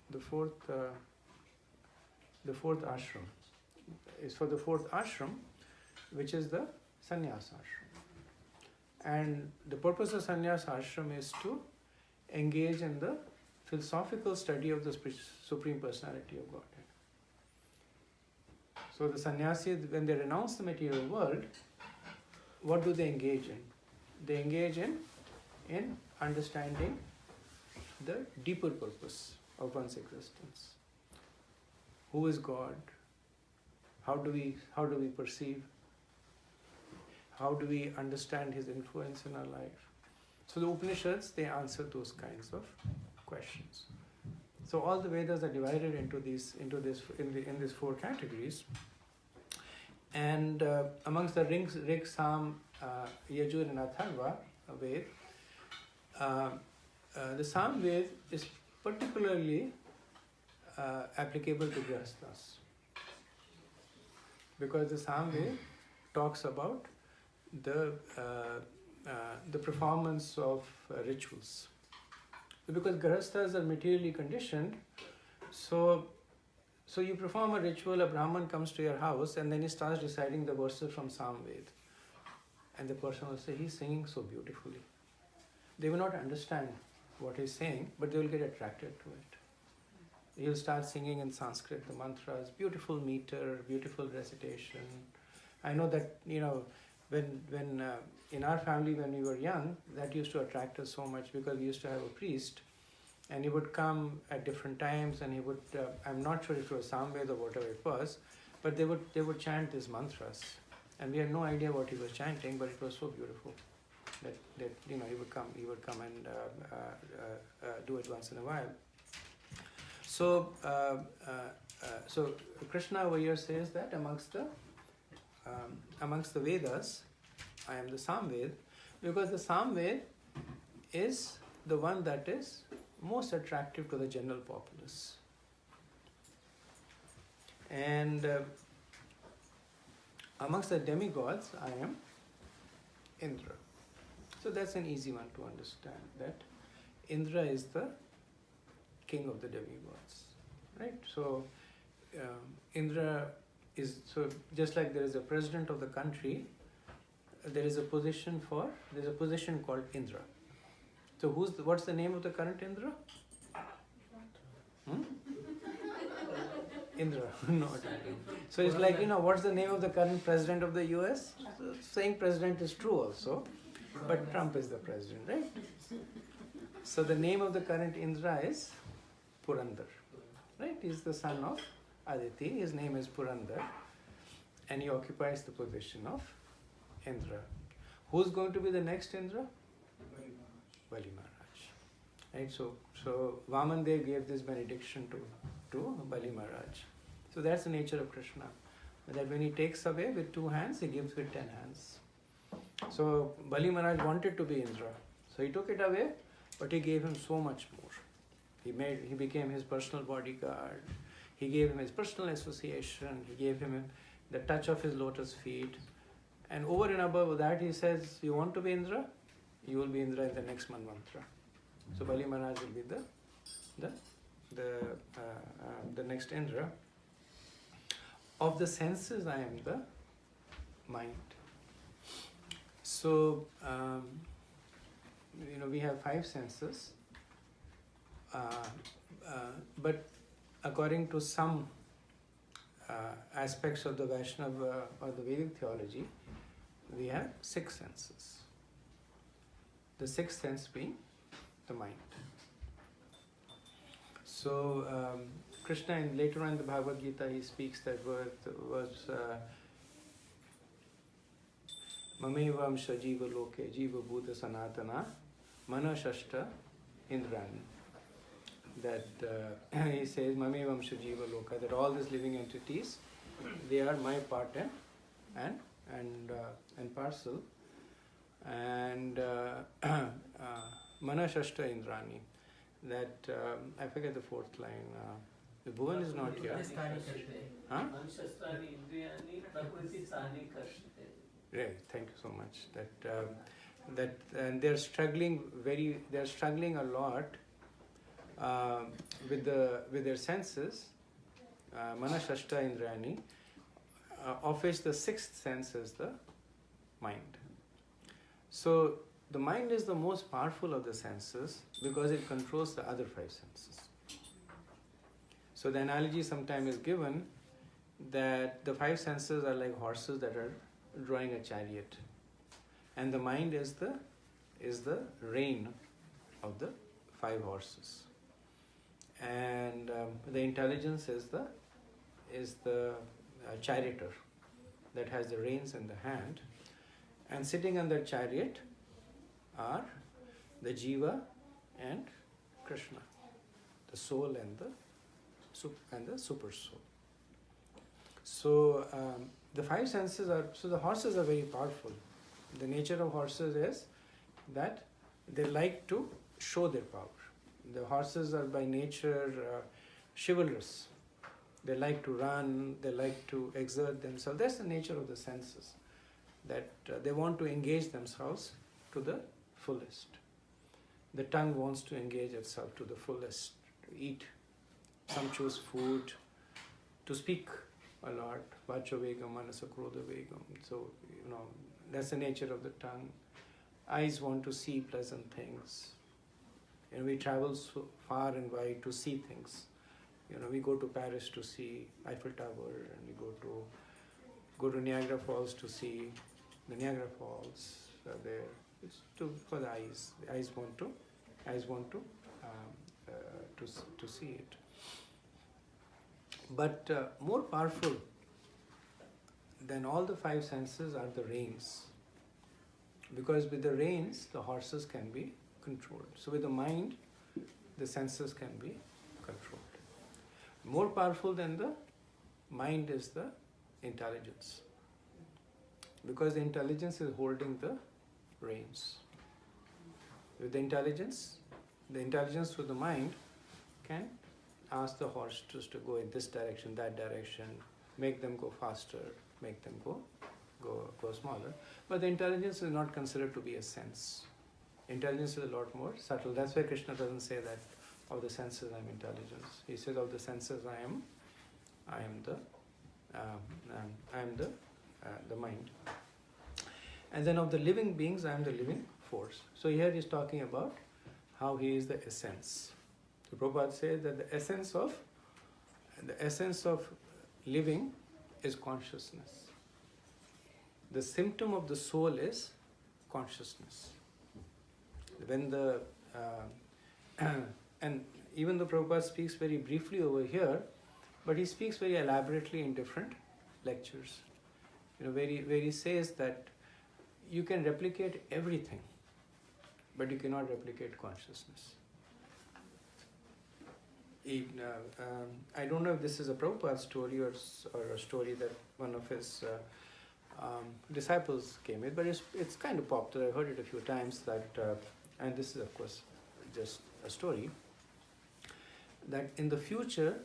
The fourth ashram is for the fourth ashram, which is the sannyas ashram. And the purpose of sannyas ashram is to engage in the philosophical study of the Supreme Personality of Godhead. So the sannyasis, when they renounce the material world, what do they engage in? They engage in understanding the deeper purpose of one's existence. Who is God? How do we perceive? How do we understand His influence in our life? So the Upanishads, they answer those kinds of questions. So all the Vedas are divided into these four categories. And amongst the Rig, Sam, Yajur and Atharva Ved, the Sam Ved is particularly applicable to Grahasthas. because the Samved talks about the performance of rituals. Because Grahasthas are materially conditioned, so you perform a ritual, a Brahman comes to your house and then he starts reciting the verses from Samved. And the person will say, he's singing so beautifully. They will not understand what he's saying, but they will get attracted to it. He'll start singing in Sanskrit, the mantras, beautiful meter, beautiful recitation. I know that, when in our family when we were young, that used to attract us so much because we used to have a priest and he would come at different times and he would, I'm not sure if it was Samved or whatever it was, but they would chant these mantras. And we had no idea what he was chanting, but it was so beautiful that he would come and do it once in a while. So Krishna over here says that amongst the Vedas, I am the Samved, because the Samved is the one that is most attractive to the general populace. And amongst the demigods, I am Indra. So that's an easy one to understand, that Indra is the king of the demigods, right? So Indra is, so just like there is a president of the country, there is a position called Indra. So what's the name of the current Indra? Indra, not Indra. So it's like, what's the name of the current president of the US? So saying president is true also, but Trump is the president, right? So the name of the current Indra is Purandar, right? He's the son of Aditi. His name is Purandar, and he occupies the position of Indra. Who's going to be the next Indra? Bali Maharaj. Right? So Vamandev gave this benediction to Bali Maharaj. So that's the nature of Krishna. That when he takes away with 2 hands, he gives with 10 hands. So Bali Maharaj wanted to be Indra. So he took it away, but he gave him so much more. He became his personal bodyguard. He gave him his personal association. He gave him the touch of his lotus feet. And over and above that, he says, you want to be Indra? You will be Indra in the next Manvantara. So Bali Maharaj will be the next Indra. Of the senses, I am the mind. So, we have 5 senses, but according to some aspects of the Vaishnava or the Vedic theology, we have 6 senses. The 6th sense being the mind. So Krishna, later on in the Bhagavad Gita, he speaks that was Mamevam Shajiva Loke Jiva Bhuta Sanatana Manashashta Indrani. That he says Mamevam Shajiva Loka, that all these living entities, they are my part and parcel. And Manashashta Indrani, that I forget the 4th line. The Bhuvan is not here. Huh? Right, thank you so much. That and they're struggling a lot with their senses. Manashashta Indrani, of which the 6th sense is the mind. So the mind is the most powerful of the senses because it controls the other 5 senses. So the analogy sometimes is given that the 5 senses are like horses that are drawing a chariot, and the mind is the rein of the 5 horses, and the intelligence is the charioteer that has the reins in the hand. And sitting on the chariot are the Jiva and Krishna, the soul and the super soul. So the 5 senses so the horses are very powerful. The nature of horses is that they like to show their power. The horses are by nature chivalrous. They like to run, they like to exert themselves. That's the nature of the senses, that they want to engage themselves to the fullest. The tongue wants to engage itself to the fullest, to eat. Some choose food, to speak a lot. Vacho vegam, manasa krodha vegam. So, that's the nature of the tongue. Eyes want to see pleasant things. We travel so far and wide to see things. We go to Paris to see Eiffel Tower, and we go to Niagara Falls to see the Niagara Falls. There, it's for the eyes. The eyes want to see it. But more powerful than all the five senses are the reins. Because with the reins, the horses can be controlled. So with the mind, the senses can be controlled. More powerful than the mind is the intelligence. Because the intelligence is holding the reins. With the intelligence with the mind can ask the horse to go in this direction, that direction, make them go faster, make them go smaller. But the intelligence is not considered to be a sense. Intelligence is a lot more subtle. That's why Krishna doesn't say that of the senses I am intelligence. He says of the senses I am the mind. And then of the living beings I am the living force. So here he is talking about how he is the essence. So Prabhupada says that the essence of living is consciousness. The symptom of the soul is consciousness. When and even though Prabhupada speaks very briefly over here, but he speaks very elaborately in different lectures. Where he says that you can replicate everything, but you cannot replicate consciousness. I don't know if this is a Prabhupada story or a story that one of his disciples came with, but it's kind of popular. I've heard it a few times that, and this is of course just a story, that in the future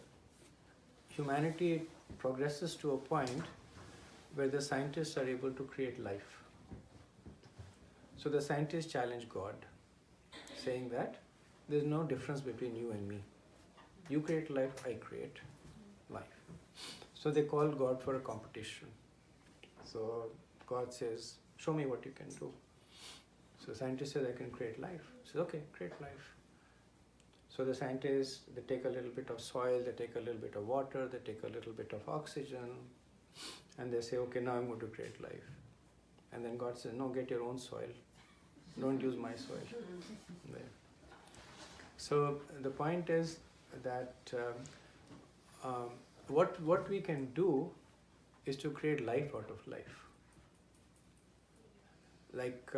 humanity progresses to a point where the scientists are able to create life. So the scientists challenge God, saying that there's no difference between you and me. You create life, I create life. So they call God for a competition. So God says, show me what you can do. So the scientist says, I can create life. He says, okay, create life. So the scientists, they take a little bit of soil, they take a little bit of water, they take a little bit of oxygen, and they say, okay, now I'm going to create life. And then God says, no, get your own soil. Don't use my soil. There. So the point is that what we can do is to create life out of life. Like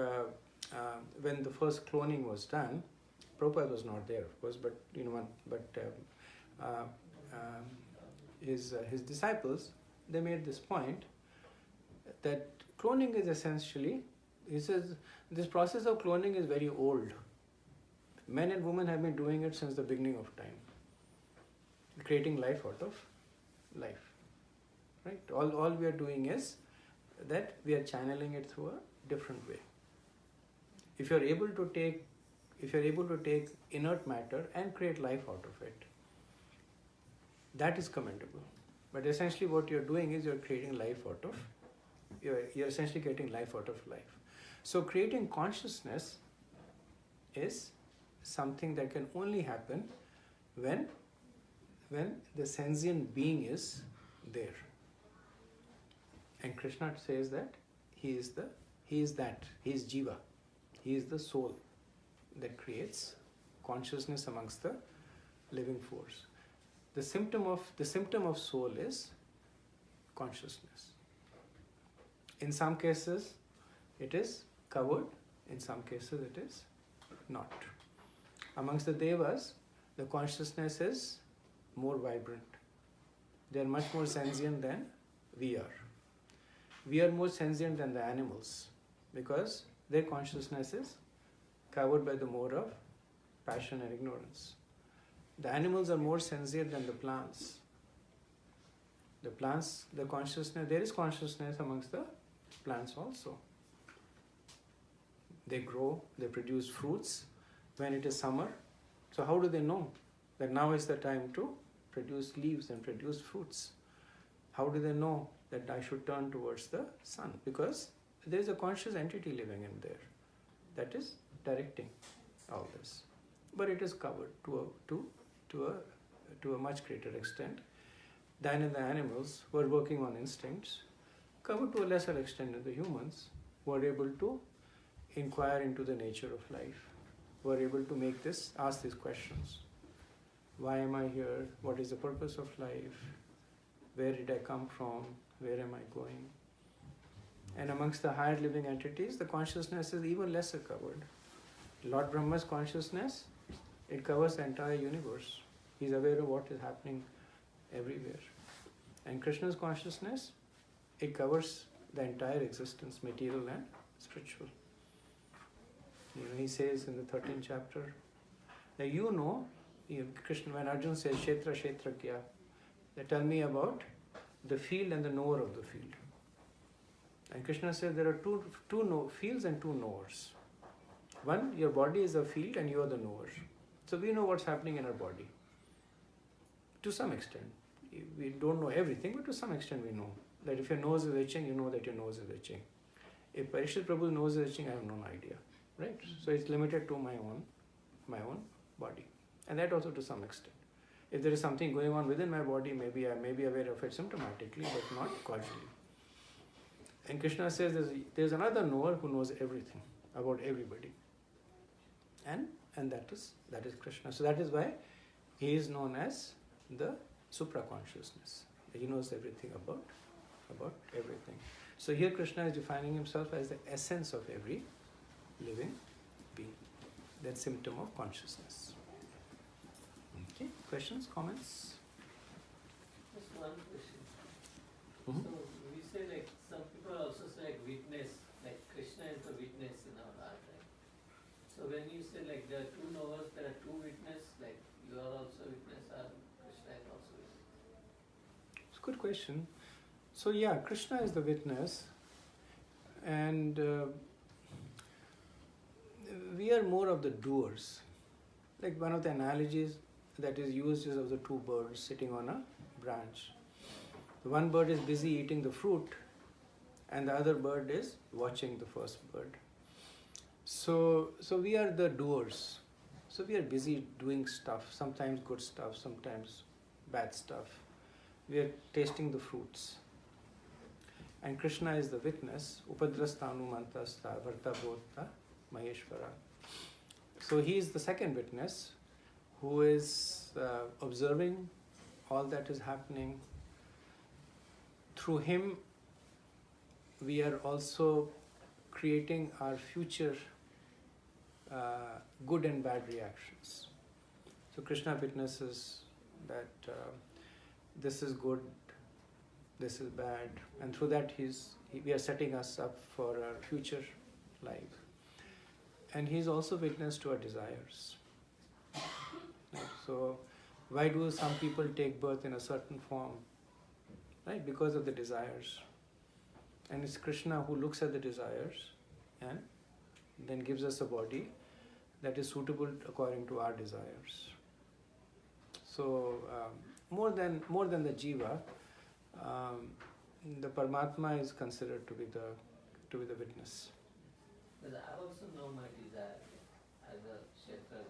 when the first cloning was done, Prabhupada was not there, of course, but his disciples, they made this point that cloning is essentially, he says, this process of cloning is very old. Men and women have been doing it since the beginning of time, creating life out of life. Right? All we are doing is that we are channeling it through a different way. If you are able to take inert matter and create life out of it, that is commendable. But essentially what you're doing is you're creating life out of, you're essentially getting life out of life. So creating consciousness is something that can only happen when the sentient being is there. And Krishna says that he is Jiva. He is the soul that creates consciousness amongst the living force. The symptom of soul is consciousness. In some cases it is covered, in some cases it is not. Amongst the devas, the consciousness is more vibrant. They are much more sentient than we are. We are more sentient than the animals because their consciousness is covered by the mode of passion and ignorance. The animals are more sentient than the plants The plants, the consciousness, there is consciousness amongst the plants also. They grow, they produce fruits when it is summer. So how do they know that now is the time to produce leaves and produce fruits? How do they know that I should turn towards the sun? Because there is a conscious entity living in there that is directing all this. But it is covered to a much greater extent than in the animals who are working on instincts, covered to a lesser extent in the humans who are able to inquire into the nature of life, who are able to ask these questions. Why am I here? What is the purpose of life? Where did I come from? Where am I going? And amongst the higher living entities, the consciousness is even lesser covered. Lord Brahma's consciousness, it covers the entire universe. He's aware of what is happening everywhere. And Krishna's consciousness, it covers the entire existence, material and spiritual. He says in the 13th chapter, that Krishna, when Arjuna says, Kshetra, Kshetrakya, they tell me about the field and the knower of the field. And Krishna says there are two fields and two knowers. One, your body is a field and you are the knower. So we know what's happening in our body. To some extent. We don't know everything, but to some extent we know. That if your nose is itching, you know that your nose is itching. If Parishit Prabhu's nose is itching, I have no idea. Right? So it's limited to my own body. And that also to some extent. If there is something going on within my body, maybe I may be aware of it symptomatically, but not causally. And Krishna says there's another knower who knows everything about everybody. And that is Krishna. So that is why he is known as the supra-consciousness. He knows everything about everything. So here Krishna is defining himself as the essence of every living being. That symptom of consciousness. Okay, questions, comments? Just one question. Mm-hmm. So we say like some people also say like witness, like Krishna is the witness in our heart, right? So when you say like there are two knowers, there are two witnesses, like you are also witness or Krishna is also witness? It's a good question. So yeah, Krishna is the witness, and we are more of the doers. Like one of the analogies that is used is of the two birds sitting on a branch. The one bird is busy eating the fruit, and the other bird is watching the first bird. So we are the doers. So we are busy doing stuff, sometimes good stuff, sometimes bad stuff. We are tasting the fruits. And Krishna is the witness, Upadrastanu Mantasta Varta Bhota Maheshwara. So he is the second witness who is observing all that is happening. Through him, we are also creating our future good and bad reactions. So Krishna witnesses that this is good, this is bad, and through that we are setting us up for our future life. And he is also witness to our desires. So why do some people take birth in a certain form? Right? Because of the desires. And it's Krishna who looks at the desires and then gives us a body that is suitable according to our desires. So more than the jiva, the Paramatma is considered to be the witness. But I also know my desire as a Kshetra.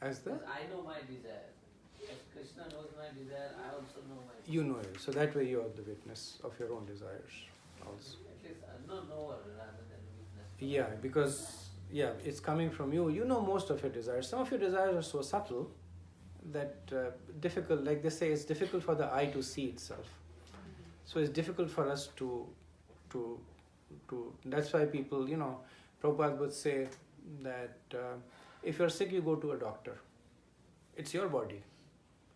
As the? I know my desire. As Krishna knows my desire, I also know my desire. You know it. So that way you are the witness of your own desires also. At least no knower rather than witness. Yeah, because it's coming from you. You know most of your desires. Some of your desires are so subtle that difficult, like they say, it's difficult for the eye to see itself. So it's difficult for us to that's why people, Prabhupada would say that if you're sick, you go to a doctor. It's your body.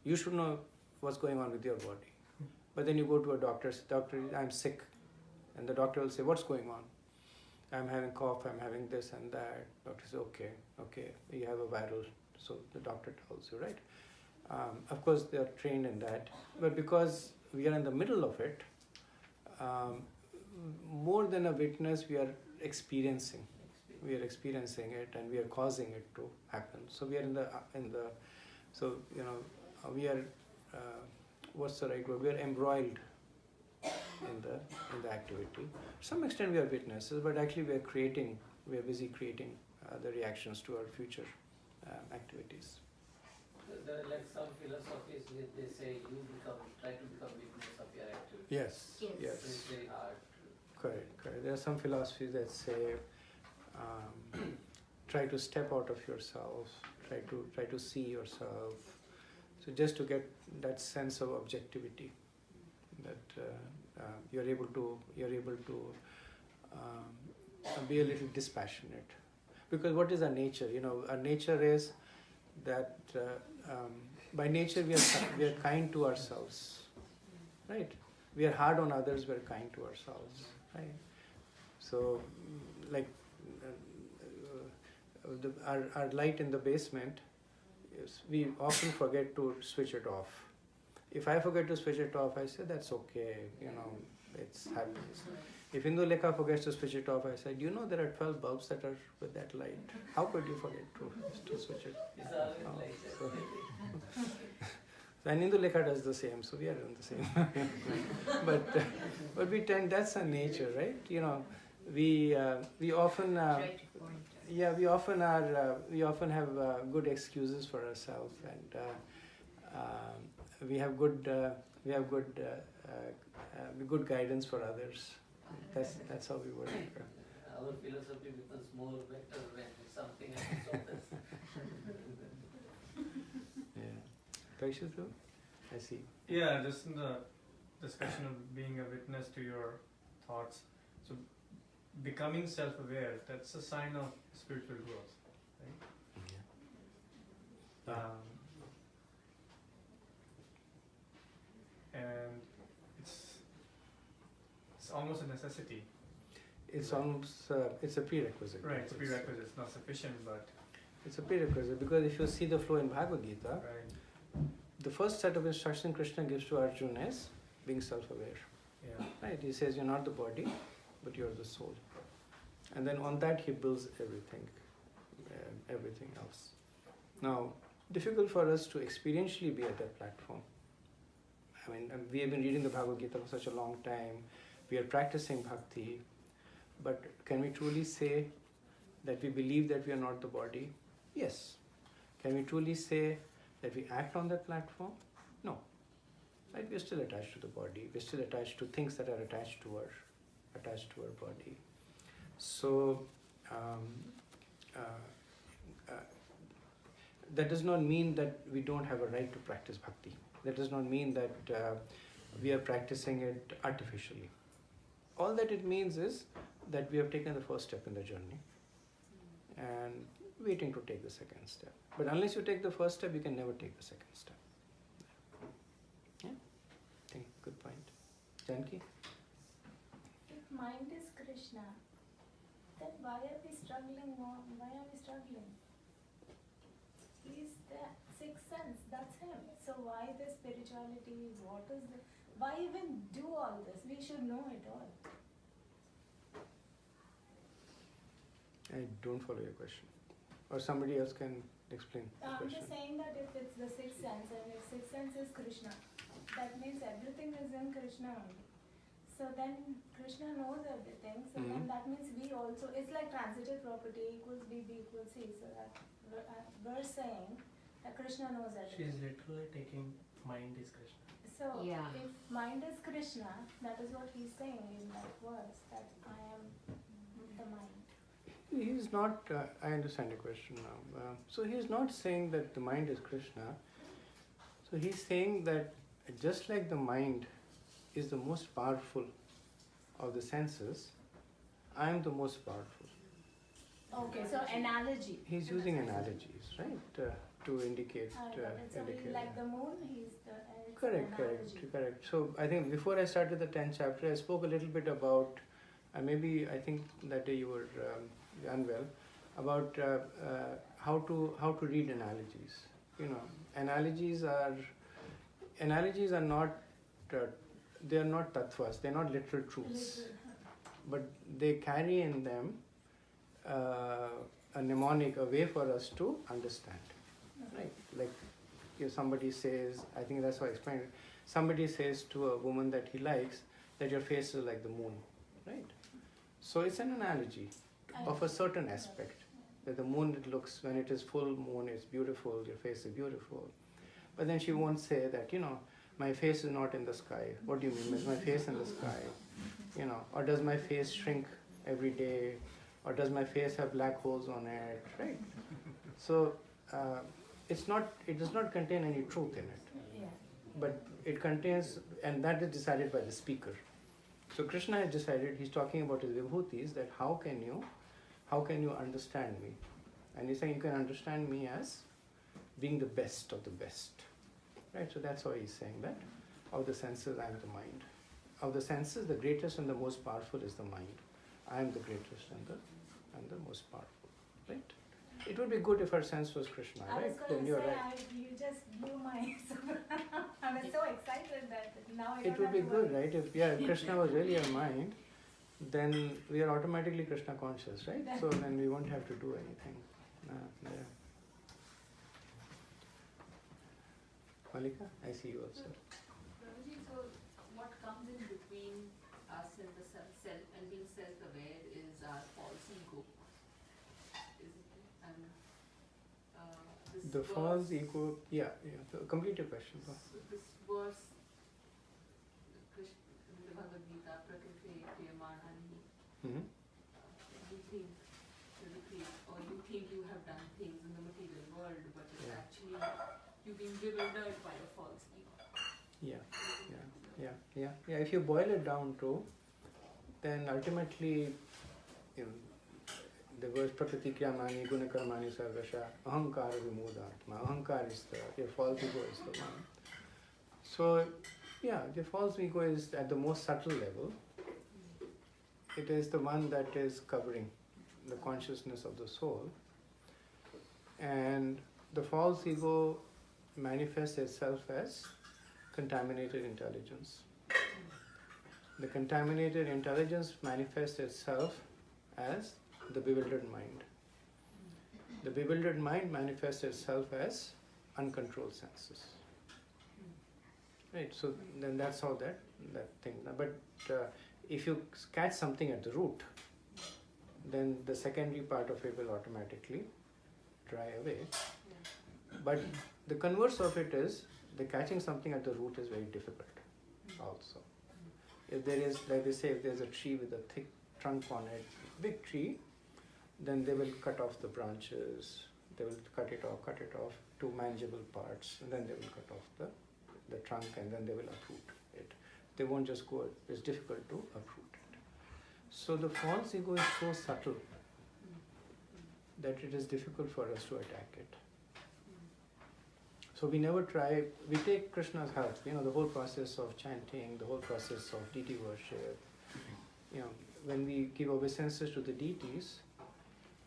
You should know what's going on with your body. But then you go to a doctor, I'm sick. And the doctor will say, what's going on? I'm having cough, I'm having this and that. Doctor says, okay, you have a viral. So the doctor tells you, right? Of course, they are trained in that. But because we are in the middle of it. More than a witness, we are experiencing. We are experiencing it, and we are causing it to happen. So we are in the so we are what's the right word? We are embroiled in the activity. To some extent, we are witnesses, but actually we are busy creating the reactions to our future activities. There are like some philosophies where they say you try to become witness of your activity. Yes. Yes. Yes. So it's very hard. Correct. There are some philosophies that say, try to step out of yourself, try to see yourself. So just to get that sense of objectivity, that you're able to be a little dispassionate. Because what is our nature? Our nature is that by nature we are kind to ourselves, right? We are hard on others. We are kind to ourselves, right? So, like our light in the basement, we often forget to switch it off. If I forget to switch it off, I say that's okay. It's happens. If Indulekha forgets to switch it off, I said, there are 12 bulbs that are with that light. How could you forget to switch it? It's always off? like that. And Indulekha does the same, so we are in the same. but we tend, that's our nature, right? We often Try to point out. we often have good excuses for ourselves, and we have good guidance for others. That's how we work. Our philosophy becomes more better when something happens. Yeah. Paishutu? I see. Yeah, just in the discussion of being a witness to your thoughts. So, becoming self-aware, that's a sign of spiritual growth, right? Yeah. And it's almost a necessity. It's almost it's a prerequisite. Right, it's a prerequisite. It's not sufficient, but It's a prerequisite because if you see the flow in Bhagavad Gita, right. the first set of instructions Krishna gives to Arjuna is being self-aware. Yeah. Right? He says you're not the body, but you're the soul. And then on that he builds everything else. Now, difficult for us to experientially be at that platform. I mean, we have been reading the Bhagavad Gita for such a long time. We are practicing bhakti, but can we truly say that we believe that we are not the body? Yes. Can we truly say that we act on that platform? No. Right? We are still attached to the body. We are still attached to things that are attached to our body. So that does not mean that we don't have a right to practice bhakti. That does not mean that we are practicing it artificially. All that it means is that we have taken the first step in the journey and waiting to take the second step. But unless you take the first step, you can never take the second step. Yeah? I think good point. Janki? If mind is Krishna, then why are we struggling more? Why are we struggling? He's the sixth sense, that's him. So why the spirituality? Why even do all this? We should know it all. I don't follow your question. Or somebody else can explain the I'm question. just saying that if it's the sixth sense and if sixth sense is Krishna, that means everything is in Krishna only. So then Krishna knows everything. So then that means we also, it's like transitive property equals B equals C. So that we're saying that Krishna knows everything. She's literally taking mind is Krishna. So Yeah. if mind is Krishna, that is what he's saying in that verse, that I am the mind. He's not, I understand your question now. So he's not saying that the mind is Krishna. So he's saying that just like the mind is the most powerful of the senses, I am the most powerful. Okay, so analogy. He's using analogies, right, to indicate. I got it. So he's like the moon, he's the... it's an analogy. Correct. So I think before I started the 10th chapter, I spoke a little bit about, I think that day you were unwell, about how to read analogies. Analogies are not they are not tattvas, they are not literal truths, but they carry in them a mnemonic, a way for us to understand. Right? Like if somebody says, I think that's how I explained it, somebody says to a woman that he likes that your face is like the moon, right? So it's an analogy of a certain aspect. That the moon, it looks, when it is full moon, it's beautiful, your face is beautiful. But then she won't say that, my face is not in the sky. What do you mean? Is my face in the sky? Or does my face shrink every day? Or does my face have black holes on it? Right? So it does not contain any truth in it. Yeah. But it contains, and that is decided by the speaker. So Krishna has decided, he's talking about his vibhutis, that how can you understand me? And he's saying you can understand me as being the best of the best. Right? So that's why he's saying that. Of the senses, I am the mind. Of the senses, the greatest and the most powerful is the mind. I am the greatest and the most powerful. Right? It would be good if our sense was Krishna, I right? was Then going you're to say, right. you just blew my. I was so excited that now I don't It would have be to good, worry. right? If Krishna was really our mind, then we are automatically Krishna conscious, right? So then we won't have to do anything. Yeah. Malika, I see you also. Prabhuji, so what comes in between us and the self and being self-aware is our false ego. Is it? And this The verse, false ego, yeah. So complete your question. So this verse, Krishna, in the Bhagavad Gita, Prakriti Priyamanani, Mm-hmm. you think to repeat, or you think you have done things in the material world, but it's Yeah. actually you've been bewildered by a false ego. Yeah. If you boil it down to, then ultimately, the verse Prakriti Kriyamani Gunakarmani Sarvasha Ahankara Vimudatma. Ahankara is your false ego is the one. So, the false ego is at the most subtle level. It is the one that is covering the consciousness of the soul. And the false ego manifests itself as contaminated intelligence. The contaminated intelligence manifests itself as the bewildered mind. The bewildered mind manifests itself as uncontrolled senses. Right, so then that's how that thing. But if you catch something at the root, then the secondary part of it will automatically dry away. But the converse of it is, the catching something at the root is very difficult also. If there is, like they say, if there's a tree with a thick trunk on it, big tree, then they will cut off the branches, they will cut it off to manageable parts, and then they will cut off the trunk, and then they will uproot it. They won't just go, it's difficult to uproot it. So the false ego is so subtle that it is difficult for us to attack it. So we never try, we take Krishna's help, the whole process of chanting, the whole process of deity worship. When we give obeisances to the deities,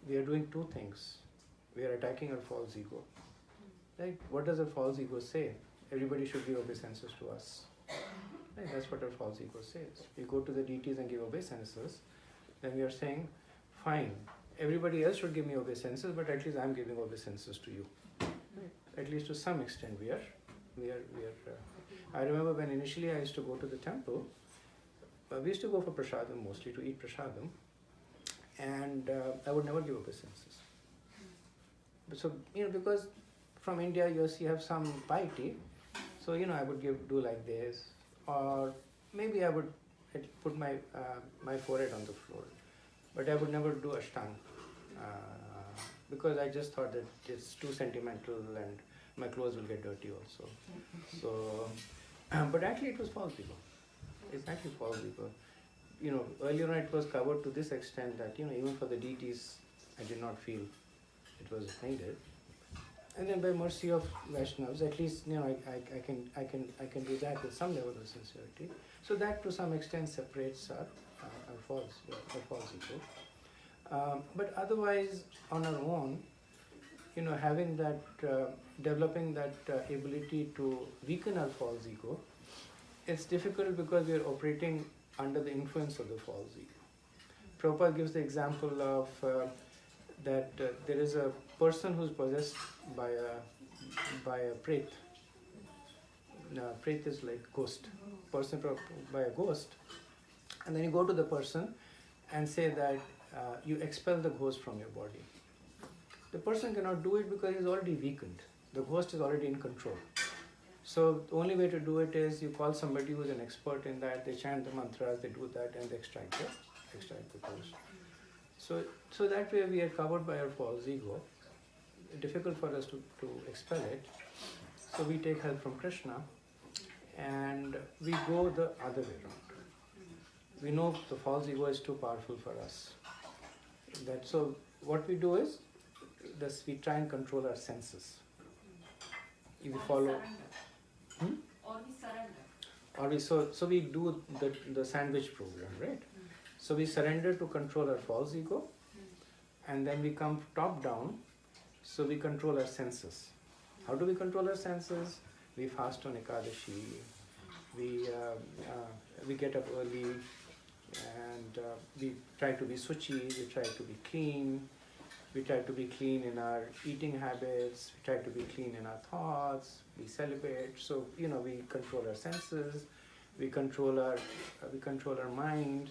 we are doing two things. We are attacking our false ego. Right? What does a false ego say? Everybody should give obeisances to us. Right? That's what our false ego says. We go to the deities and give obeisances, then we are saying, fine, everybody else should give me obeisances, but at least I am giving obeisances to you. Right? At least to some extent we are. I remember when initially I used to go to the temple, we used to go for prasadam mostly, to eat prasadam, and I would never give obeisances. So, because from India you have some piety, so I would do like this, or maybe I would put my forehead on the floor, but I would never do ashtang, because I just thought that it's too sentimental and my clothes will get dirty also. So, but actually it was false ego. It's actually false ego. Earlier on it was covered to this extent that even for the deities I did not feel it was needed. And then by mercy of Vaishnavas, at least I can do that with some level of sincerity. So that to some extent separates our false ego. But otherwise, on our own, having that, developing that ability to weaken our false ego it's difficult because we are operating under the influence of the false ego. Prabhupada gives the example of that there is a person who's possessed by a pret. Pret is like ghost. Person by a ghost, and then you go to the person and say that you expel the ghost from your body. The person cannot do it because he's already weakened. The ghost is already in control. So the only way to do it is you call somebody who's an expert in that, they chant the mantras, they do that, and they extract the ghost. So that way we are covered by our false ego. Difficult for us to expel it. So we take help from Krishna and we go the other way around. We know the false ego is too powerful for us. So what we do is we try and control our senses. If we follow. Or we surrender. So we do the sandwich program, right? So we surrender to control our false ego, and then we come top down. So we control our senses. How do we control our senses? We fast on Ekadashi. We get up early, and we try to be suchi. We try to be clean. We try to be clean in our eating habits. We try to be clean in our thoughts. We celebrate. So we control our senses. We control our mind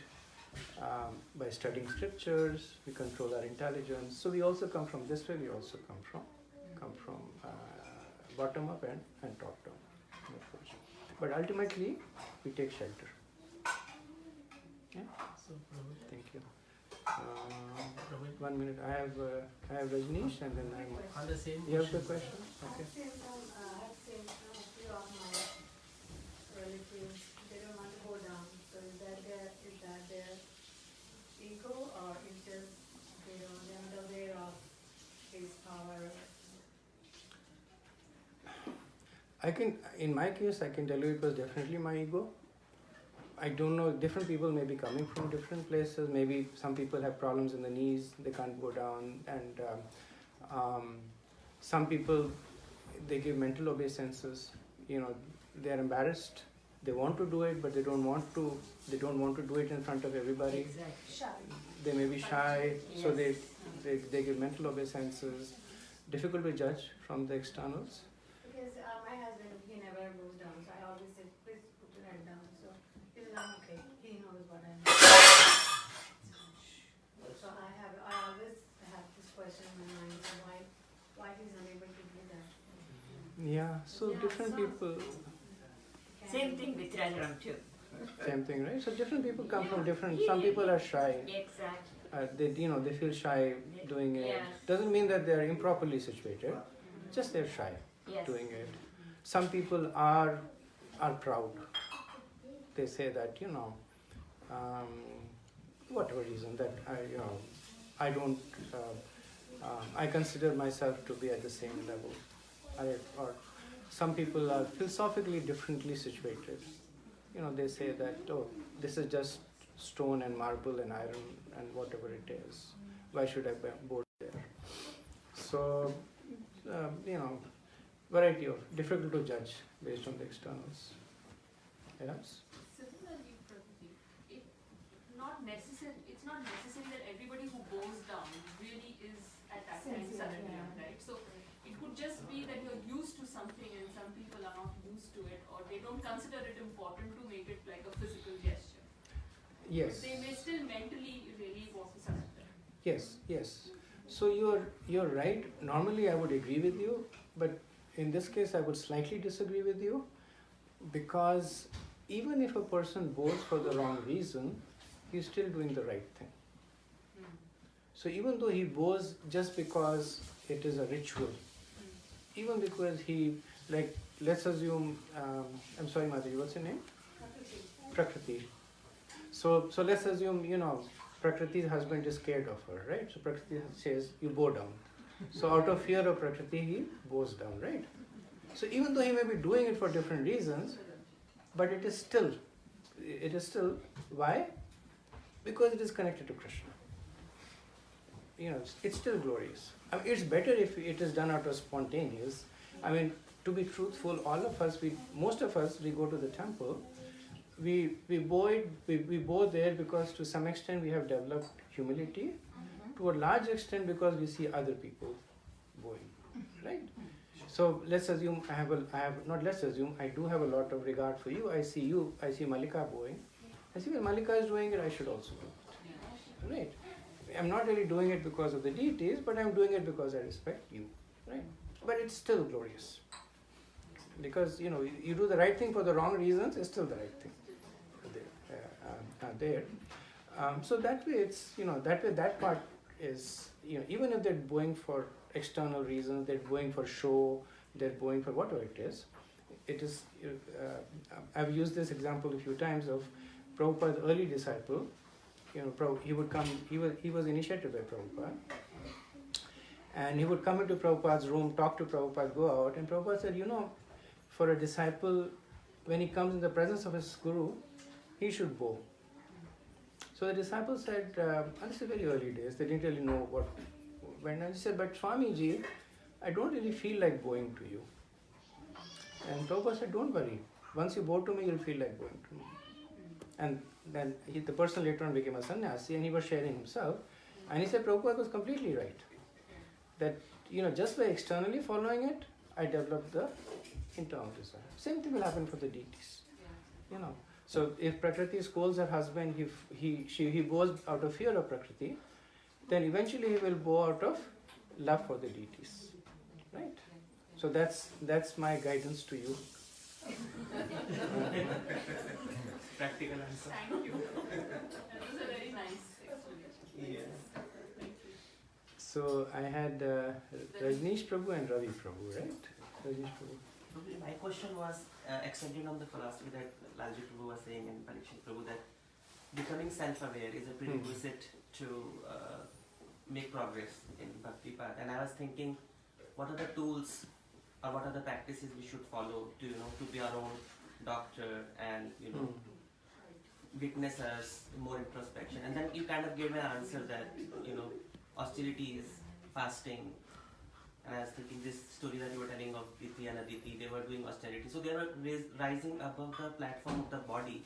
by studying scriptures. We control our intelligence. So we also come from this way. We also come from bottom up and top down. But ultimately, we take shelter. Yeah. So, Prabhu, Thank you. Prabhu, 1 minute. I have Rajneesh, and then I'm. on the same You have the question. question? Okay. I've seen a few of my relatives, they don't want to go down. So is that their ego, or is just they're not aware of his power? In my case, I can tell you it was definitely my ego. I don't know, different people may be coming from different places. Maybe some people have problems in the knees, they can't go down. And some people, they give mental obeisances. They're embarrassed. They want to do it, but they don't want to do it in front of everybody. Exactly. Shy. They may be shy, so Yes. they give mental obeisances. Difficult to judge from the externals. Because my husband, he never goes down, so I always say, please put your head down. So he says, I'm okay. He knows what I'm doing. So I always have this question in my mind, why he's unable to do that. Yeah, so Yeah, different so- people, Same thing with Rajaram too. same thing, right? So different people come from different, some people are shy. Exactly. They feel shy doing it. Yeah. Doesn't mean that they are improperly situated, just they're shy Yes. doing it. Some people are proud. They say that, whatever reason that I don't, I consider myself to be at the same level. Or some people are philosophically differently situated. They say that, oh, this is just stone and marble and iron and whatever it is. Why should I board there? So, variety of, difficult to judge based on the externals. Yes? Similarly, Prabhuji, it's not necessary that everybody who goes down really is at that time Sincere, surrendering, yeah. right? So it could just be that you're used to something and some people are not used to it, or they don't consider it important to make it like a physical gesture. Yes. They may still mentally really want to surrender. Yes. So you're right. Normally I would agree with you, but in this case I would slightly disagree with you, because even if a person bows for the wrong reason, he's still doing the right thing. So even though he bows just because it is a ritual, even because let's assume, I'm sorry Mataji, what's your name? Prakriti. So let's assume, Prakriti's husband is scared of her, right? So Prakriti says, you bow down. So out of fear of Prakriti, he bows down, right? So even though he may be doing it for different reasons, but it is still, why? Because it is connected to Krishna. It's still glorious. It's better if it is done out of spontaneous. To be truthful, most of us, we go to the temple we bow there because to some extent we have developed humility. To a large extent because we see other people bowing, right? So let's assume I do have a lot of regard for you. I see Malika bowing. I see when Malika is doing it, I should also do it, right? I'm not really doing it because of the deities, but I'm doing it because I respect you, right? But it's still glorious. Because, you do the right thing for the wrong reasons, it's still the right thing. There. So that way it's, that part is, even if they're bowing for external reasons, they're bowing for show, they're bowing for whatever it is, I've used this example a few times of Prabhupada's early disciple. He would come, he was initiated by Prabhupada, and he would come into Prabhupada's room, talk to Prabhupada, go out, and Prabhupada said, for a disciple, when he comes in the presence of his guru, he should bow. So the disciple said, this is very early days, they didn't really know what went on. He said, but Swamiji, I don't really feel like bowing to you. And Prabhupada said, don't worry, once you bow to me, you'll feel like bowing to me. And then the person later on became a sannyasi, and he was sharing himself. And he said, Prabhupada was completely right. That, just by externally following it, I developed the internal desire. Same thing will happen for the deities. So if Prakriti scolds her husband, he bows out of fear of Prakriti, then eventually he will bow out of love for the deities. Right? So that's my guidance to you. Practical answer. Thank you. That was a very nice explanation. Yes. Thank you. So I had Rajneesh Prabhu and Ravi Prabhu, right? Rajneesh Prabhu. My question was extending on the philosophy that Lalji Prabhu was saying and Parikshit Prabhu, that becoming self-aware is a prerequisite to make progress in Bhakti path. And I was thinking, what are the tools or what are the practices we should follow to be our own doctor and witness us more introspection. And then you kind of gave an answer that austerity is fasting. And I was thinking this story that you were telling of Diti and Aditi, they were doing austerity. So they were rising above the platform of the body,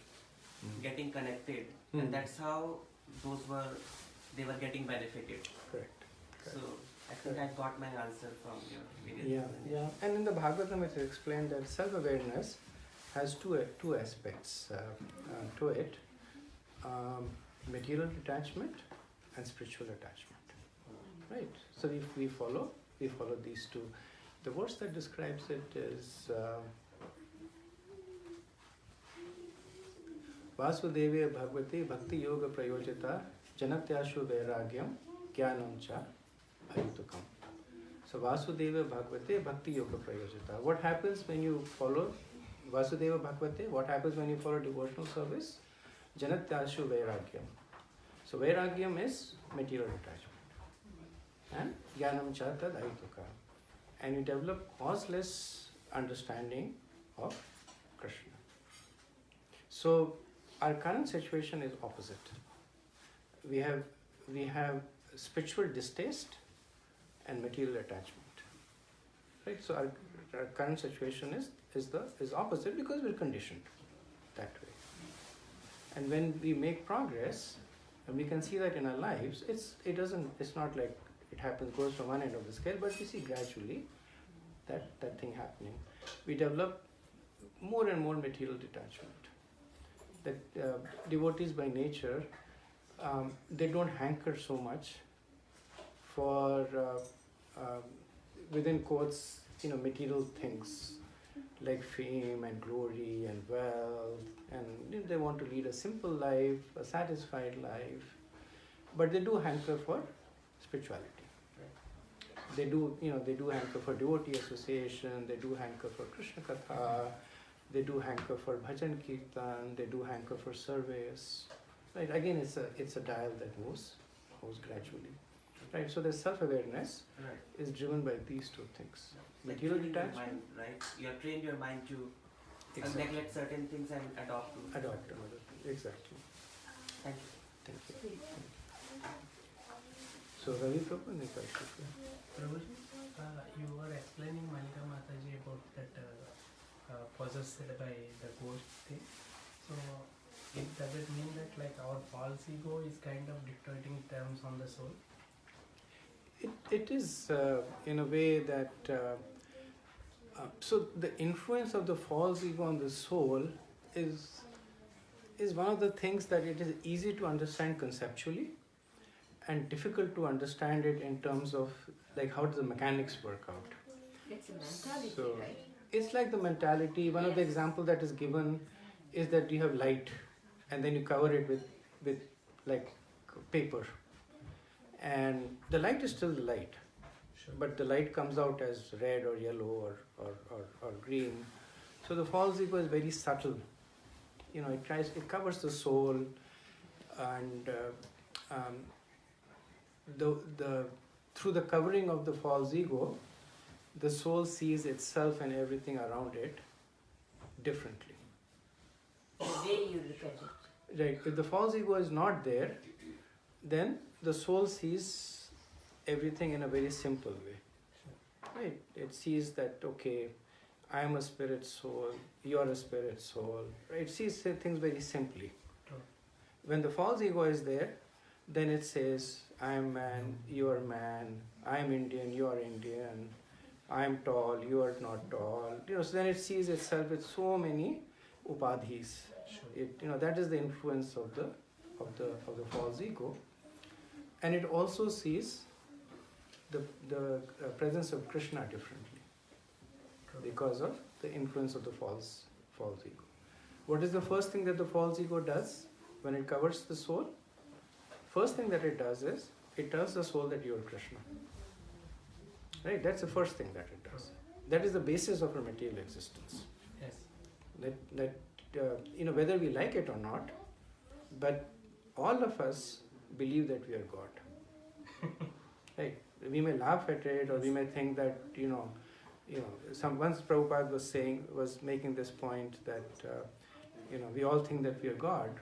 getting connected. And that's how they were getting benefited. Correct. So I think I got my answer from your video. Yeah. And in the Bhagavatam it is explained that self-awareness has two aspects to it. Material detachment and spiritual attachment. Right? So if we follow these two. The verse that describes it is Vasudevya Bhagavate Bhakti Yoga Prayojita Janatyashu Vairagyam Jnanam Cha Ayutukam. So Vasudeva Bhagavate Bhakti Yoga Prayojita. What happens when you follow Vasudeva Bhagavate? What happens when you follow devotional service? Janatyashu Vairagyam. So Vairagyam is material attachment. And Jnanam Cha Tad Ayutukam. And you develop causeless understanding of Krishna. So our current situation is opposite. We have spiritual distaste and material attachment. Right? So our current situation is opposite because we're conditioned that way. And when we make progress, and we can see that in our lives, it's not like it goes from one end of the scale, but we see gradually that thing happening. We develop more and more material detachment. That devotees by nature, they don't hanker so much for, within quotes, material things like fame and glory and wealth, and they want to lead a simple life, a satisfied life, but they do hanker for spirituality. They do hanker for devotee association, they do hanker for Krishna Katha, they do hanker for bhajan kirtan, they do hanker for service. Right? Again, it's a dial that moves gradually. Right? So the self-awareness is driven by these two things. Material detachment. Mind, right? You have trained your mind to neglect certain things and adopt to them. Exactly. Thank you. So Ravi Prabhu and Prabhuji, you were explaining Malika Mataji about that possessed by the ghost thing. So So, does it mean that like our false ego is kind of dictating terms on the soul? It is in a way that so the influence of the false ego on the soul is one of the things that it is easy to understand conceptually and difficult to understand it in terms of like how does the mechanics work out. It's a mentality, So, right? it's like the mentality. One of the Yes. example that is given is that you have light and then you cover it with like paper, and the light is still the light, Sure. but the light comes out as red or yellow or green. So the false ego is very subtle. You know, it covers the soul, and through the covering of the false ego, the soul sees itself and everything around it differently. The way you look at it. Right. If the false ego is not there, then the soul sees everything in a very simple way. Right. It sees that, okay, I am a spirit soul, you are a spirit soul. Right. It sees things very simply. True. When the false ego is there, then it says, I am man, you are man, I am Indian, you are Indian, I am tall, you are not tall. You know, so then it sees itself with so many upadhis. Sure. That is the influence of the false ego, and it also sees the presence of Krishna differently True. because of the influence of the false ego. What is the first thing that the false ego does when it covers the soul? First thing that it does is it tells the soul that you are Krishna. Right? That's the first thing that it does. That is the basis of our material existence. Yes. That whether we like it or not, but all of us believe that we are God. Right? We may laugh at it, or we may think that once Prabhupada was making this point that we all think that we are God,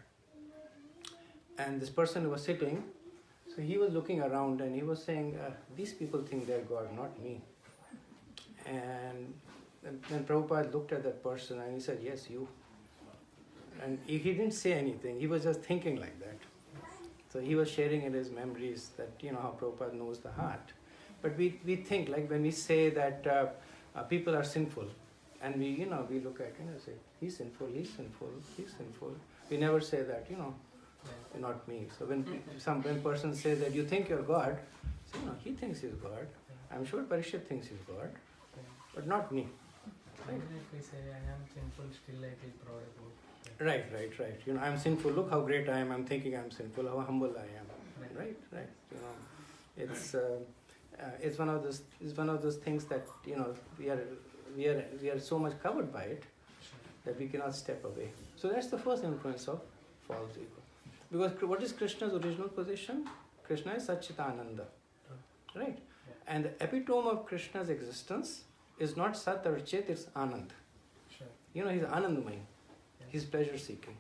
and this person who was sitting, so he was looking around and he was saying, these people think they're God, not me. And then Prabhupada looked at that person and he said, yes, you. And he didn't say anything, he was just thinking like that. So he was sharing in his memories that, how Prabhupada knows the heart. But we think, like when we say that people are sinful, and we look at, say, he's sinful, he's sinful, he's sinful. We never say that, not me. So when when person says that you think you're God, say, he thinks he's God. I'm sure Parishit thinks he's God, but not me. Even if we say I am sinful, still I feel proud about it. Right. I'm sinful. Look how great I am. I'm thinking I'm sinful. How humble I am. Right. It's one of those things that we are so much covered by it that we cannot step away. So that's the first influence of false ego. Because what is Krishna's original position? Krishna is Satchitananda. Right? Yeah. And the epitome of Krishna's existence is not Sat or Chit, it's Anand. Sure. He's Anandamay. He's pleasure seeking.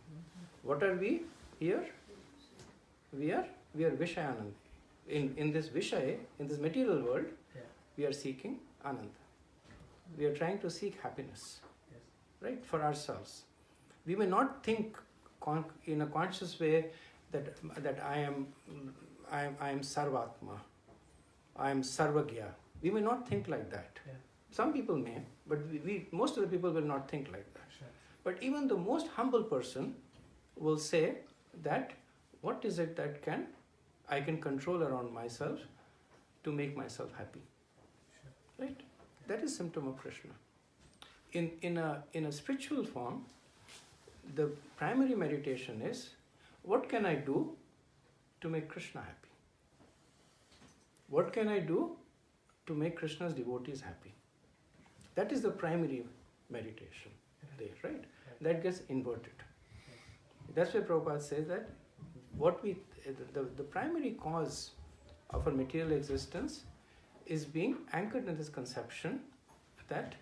What are we here? We are Vishayanand. In this Vishaya, in this material world, we are seeking Anand. We are trying to seek happiness. Yes. Right? For ourselves. We may not think in a conscious way that I am Sarvatma, I am Sarvagya. We may not think like that. Yeah. Some people may, but most of the people will not think like that. Sure. But even the most humble person will say that what is it that I can control around myself to make myself happy. Sure. Right? That is symptom of Krishna. In a spiritual form, the primary meditation is, what can I do to make Krishna happy? What can I do to make Krishna's devotees happy? That is the primary meditation there, right? That gets inverted. That's why Prabhupada says that the primary cause of our material existence is being anchored in this conception that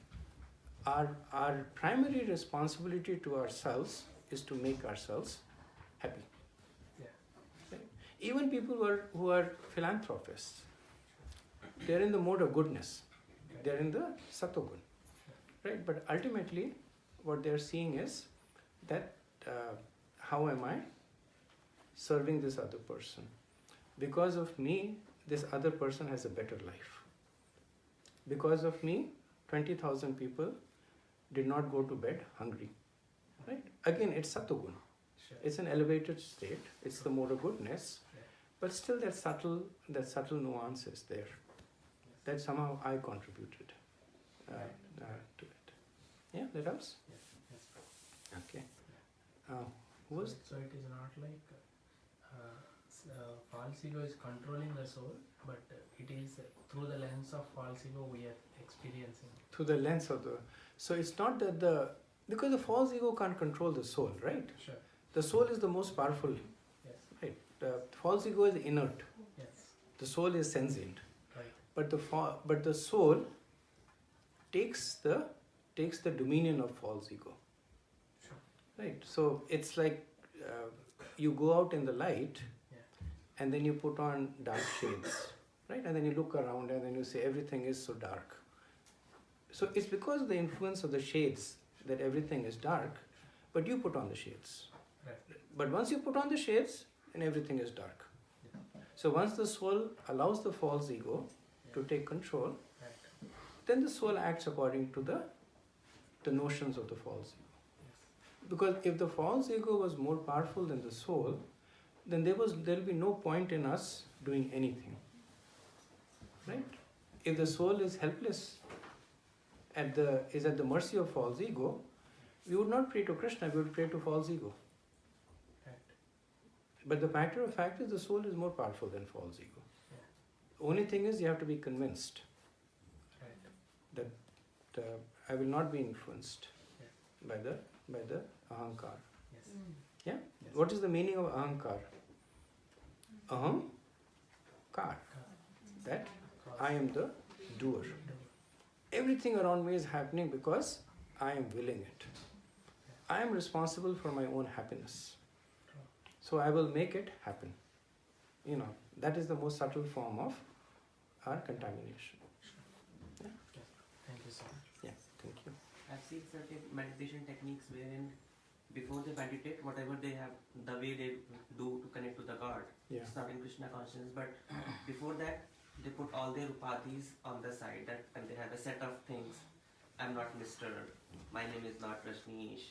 our primary responsibility to ourselves is to make ourselves happy. Yeah. Right? Even people who are philanthropists, they're in the mode of goodness. They're in the Satogun. Right? But ultimately, what they're seeing is that how am I serving this other person? Because of me, this other person has a better life. Because of me, 20,000 people did not go to bed hungry. Right? Again, it's Satogun. Sure. It's an elevated state. It's the mode of goodness. Right. But still that subtle nuance is there. That somehow I contributed to it. Yeah, that helps? Yes. Yes. Okay. Who was? So it is not like false ego is controlling the soul, but it is through the lens of false ego we are experiencing. Through the lens of the... So it's not that because the false ego can't control the soul, right? Sure. The soul is the most powerful, Yes. right? The false ego is inert. Yes. The soul is sentient. Right. But the soul takes the dominion of false ego. Sure. Right. So it's like you go out in the light, Yeah. and then you put on dark shades, right? And then you look around and then you say everything is so dark. So it's because of the influence of the shades that everything is dark, but you put on the shades. Right. But once you put on the shades, then everything is dark. So once the soul allows the false ego to take control, Right. then the soul acts according to the notions of the false ego. Because if the false ego was more powerful than the soul, then there'll be no point in us doing anything. Right? If the soul is helpless, is at the mercy of false ego, we would not pray to Krishna, we would pray to false ego. Right. But the matter of fact is the soul is more powerful than false ego. Yeah. The only thing is you have to be convinced Right. that I will not be influenced Yeah. by the ahankar. Yes. Yeah? Yes. What is the meaning of ahankar? Ahankar. That I am the doer. Everything around me is happening because I am willing it. I am responsible for my own happiness. So I will make it happen. That is the most subtle form of our contamination. Yeah? Thank you so much. Yeah, thank you. I've seen certain meditation techniques wherein before they meditate, whatever they have, the way they do to connect to the God, Yeah. it's not in Krishna consciousness, but before that, they put all their upadhis on the side, and they have a set of things. I'm not Mr. My name is not Rajneesh.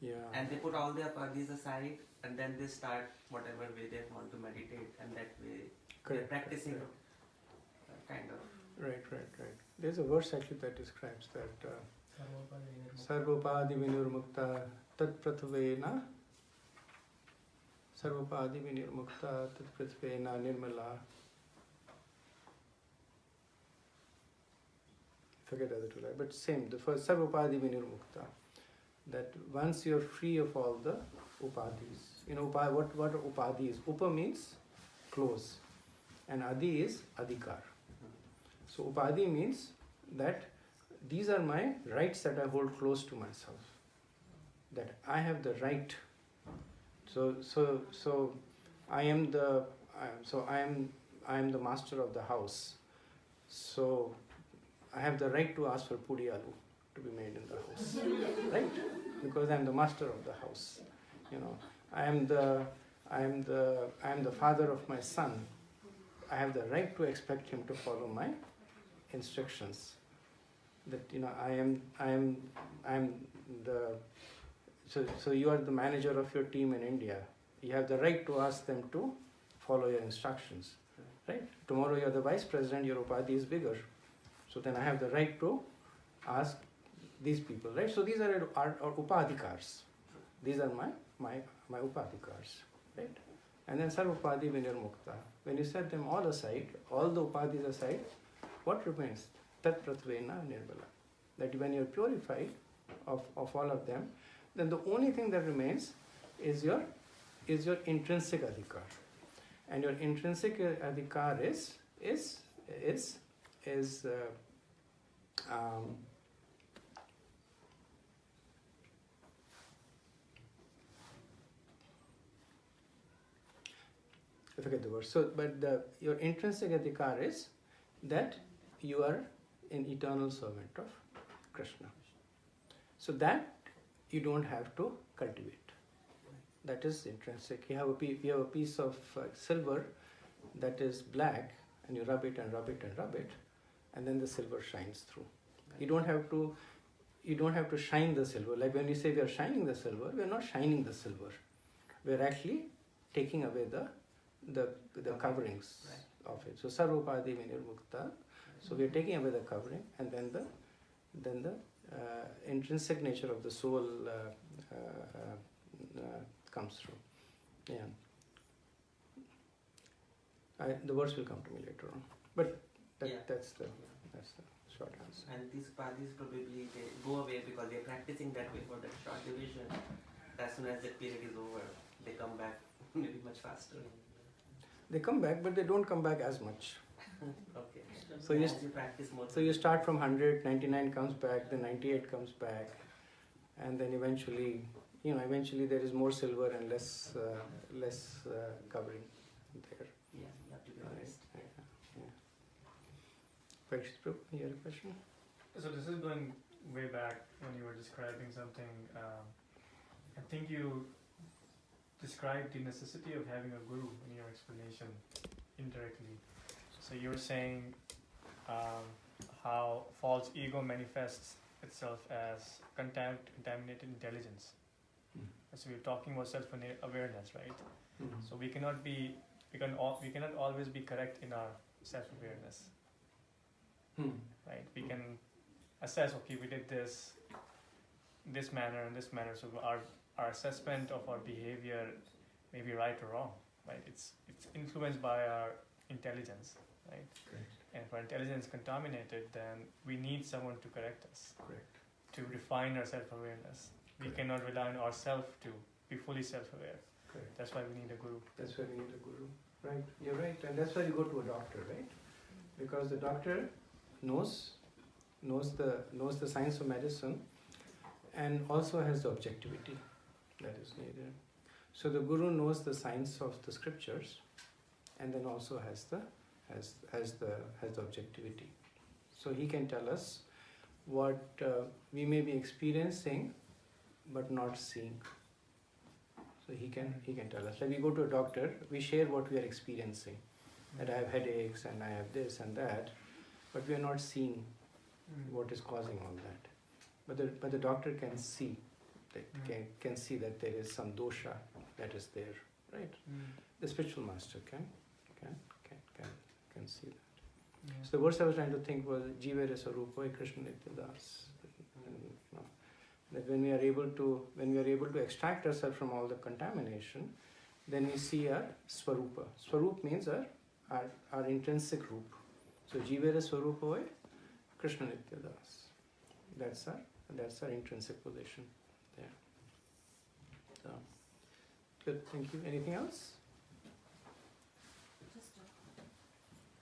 Yeah. And they put all their upadhis aside, and then they start whatever way they want to meditate, and that way they're Correct, practicing correct. kind of. Right. There's a verse actually that describes that Sarvopadi Sarvopadi vinurmukta tat pratvena Sarvopadi vinurmukta tat pratvena nirmala. Forget the other two lines, but same. The first Sarvopadi vinurmukta. That once you're free of all the upadhis. What are upadhis? Upa means close, and adi is adhikar. So upadhi means that these are my rights that I hold close to myself. That I have the right. So I am the the master of the house. So I have the right to ask for puri aloo to be made in the house, right? Because I am the master of the house. I am the father of my son. I have the right to expect him to follow my instructions. That I am the so you are the manager of your team in India. You have the right to ask them to follow your instructions, right? Tomorrow you are the vice president. Your upadhi is bigger, so then I have the right to ask these people, right? So these are upadhikars. These are my upadhikars, right? And then sarvopadi vinirmukta. When you set them all aside, all the upadhis aside, what remains? Tat pratvena nirmala. That when you're purified of all of them, then the only thing that remains is your intrinsic adhikar. And your intrinsic adhikar is I forget the word. So, but your intrinsic adhikar is that you are an eternal servant of Krishna. So that you don't have to cultivate. that is intrinsic. You have a piece of silver that is black, and you rub it and rub it and rub it, and then the silver shines through. You don't have to shine the silver. Like when we say we are shining the silver, we are not shining the silver. We are actually taking away the coverings of it. So sarvopadi vinirmukta. So we are taking away the covering, and then the intrinsic nature of the soul comes through. Yeah. The words will come to me later on, but that's the short answer. And these padis probably they go away because they are practicing that way for that short duration. As soon as that period is over, they come back maybe much faster. They come back, but they don't come back as much. Okay. So you practice more. So you start from 100, 99 comes back, then 98 comes back, and then eventually there is more silver and less covering there. Yeah, you have to be honest. Parikshit Prabhu, you had a question? So this is going way back when you were describing something. I think you described the necessity of having a guru in your explanation indirectly. So you were saying how false ego manifests itself as contaminated intelligence. So we're talking about self-awareness, right? So we cannot always be correct in our self-awareness. Right? We can assess, okay, we did this manner and this manner, so our assessment of our behavior may be right or wrong, right? It's influenced by our intelligence, right? Correct. And if our intelligence is contaminated, then we need someone to correct us. Correct. To refine our self-awareness. We cannot rely on ourselves to be fully self-aware. Correct. That's why we need a guru. That's why we need a guru. Right, you're right, and that's why you go to a doctor, right? Because the doctor knows the science of medicine, and also has the objectivity that is needed. So the guru knows the science of the scriptures, and then also has the objectivity. So he can tell us what we may be experiencing, but not seeing. So he can tell us. Like we go to a doctor, we share what we are experiencing. That I have headaches and I have this and that, but we are not seeing what is causing all that. But the doctor can see, can see that there is some dosha that is there, right? The spiritual master can see that. So the words I was trying to think was Jivere Sarupoi Krishna Nityadas. That when we are able to extract ourselves from all the contamination, then we see our Swarupa. Swarup means our intrinsic roop. So Jivere Swarupoi Krishna Nityadas. That's our intrinsic position there. So good, thank you. Anything else? Just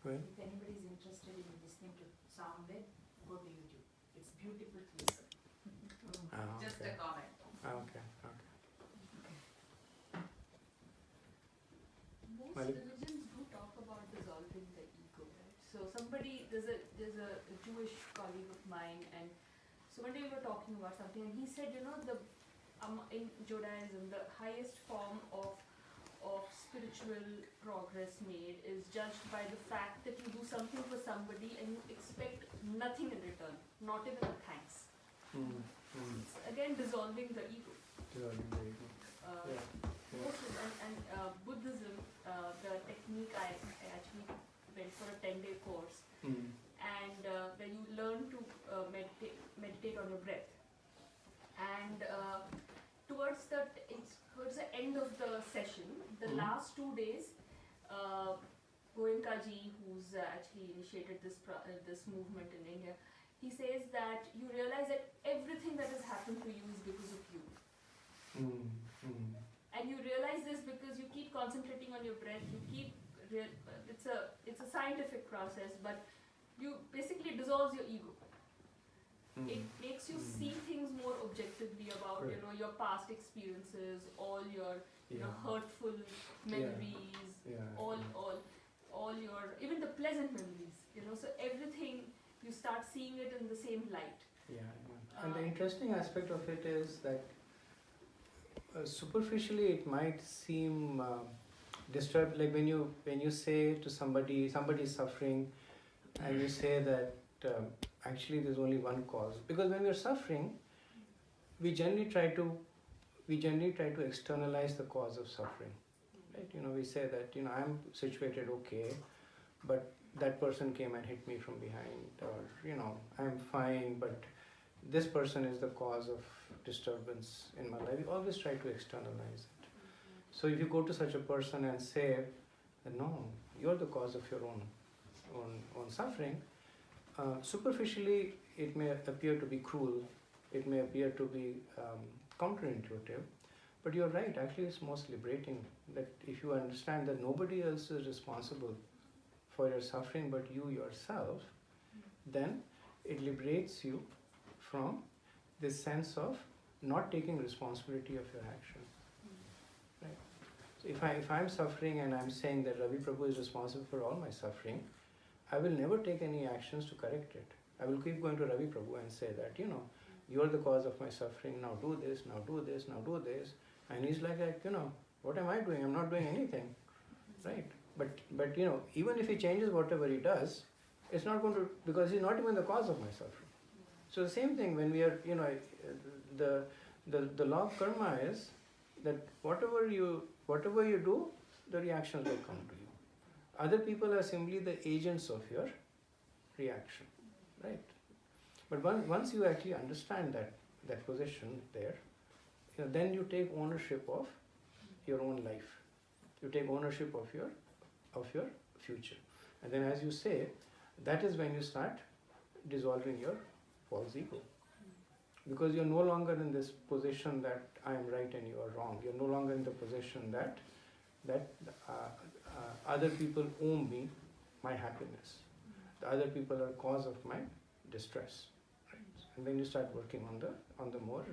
Go ahead. if anybody is interested in listening to Soundbed, go to YouTube. It's beautiful to listen. Just Okay. a comment. Okay. Most Malik? religions do talk about dissolving the ego, right? So there's a Jewish colleague of mine, and so one day we were talking about something, and he said, in Judaism, the highest form of spiritual progress made is judged by the fact that you do something for somebody and you expect nothing in return, not even a thanks. It's again dissolving the ego. Buddhism, the technique, I actually went for a 10-day course, and where you learn to meditate on your breath. And towards the end of the session, the last 2 days, Goenkaji, who's actually initiated this movement in India, he says that you realize that everything that has happened to you is because of you. And you realize this because you keep concentrating on your breath, it's a scientific process, but you basically dissolves your ego. It makes you see things more objectively about your past experiences, all your hurtful memories, all your even the pleasant memories. So everything you start seeing it in the same light. And the interesting aspect of it is that superficially it might seem disturbed, like when you say to somebody is suffering, and you say that actually there's only one cause, because when we're suffering, we generally try to externalize the cause of suffering, right? We say that I'm situated okay, but that person came and hit me from behind, or I'm fine, but this person is the cause of disturbance in my life. We always try to externalize it. So if you go to such a person and say, no, you're the cause of your own suffering, superficially it may appear to be cruel, it may appear to be counterintuitive, but you're right, actually it's most liberating, that if you understand that nobody else is responsible for your suffering but you yourself, then it liberates you from this sense of not taking responsibility of your action. Right? So if I'm suffering and I'm saying that Ravi Prabhu is responsible for all my suffering, I will never take any actions to correct it. I will keep going to Ravi Prabhu and say that, you're the cause of my suffering, now do this, now do this, now do this. And he's like, what am I doing? I'm not doing anything. Right? But even if he changes whatever he does, it's not going to, because he's not even the cause of my suffering. So the same thing when we are, the law of karma is that whatever you do, the reactions will come to you. Other people are simply the agents of your reaction, right? But once you actually understand that position there, then you take ownership of your own life. You take ownership of your future. And then, as you say, that is when you start dissolving your false ego. Because you're no longer in this position that I am right and you are wrong. You're no longer in the position that other people owe me my happiness. The other people are cause of my distress. Right? And then you start working on the more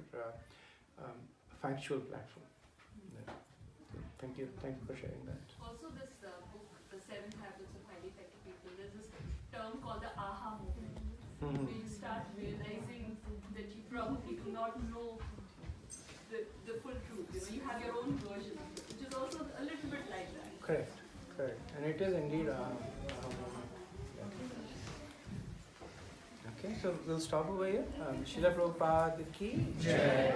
factual platform. Yeah. Thank you for sharing that. Also, this book, The 7 Habits of Highly Effective People, there's this term called the aha moment. Mm-hmm. Where you start realizing that you probably do not know the full truth. You have your own version, which is also a little bit like that. Correct. And it is indeed okay, so we'll stop over here. Srila Prabhupada ki Jai.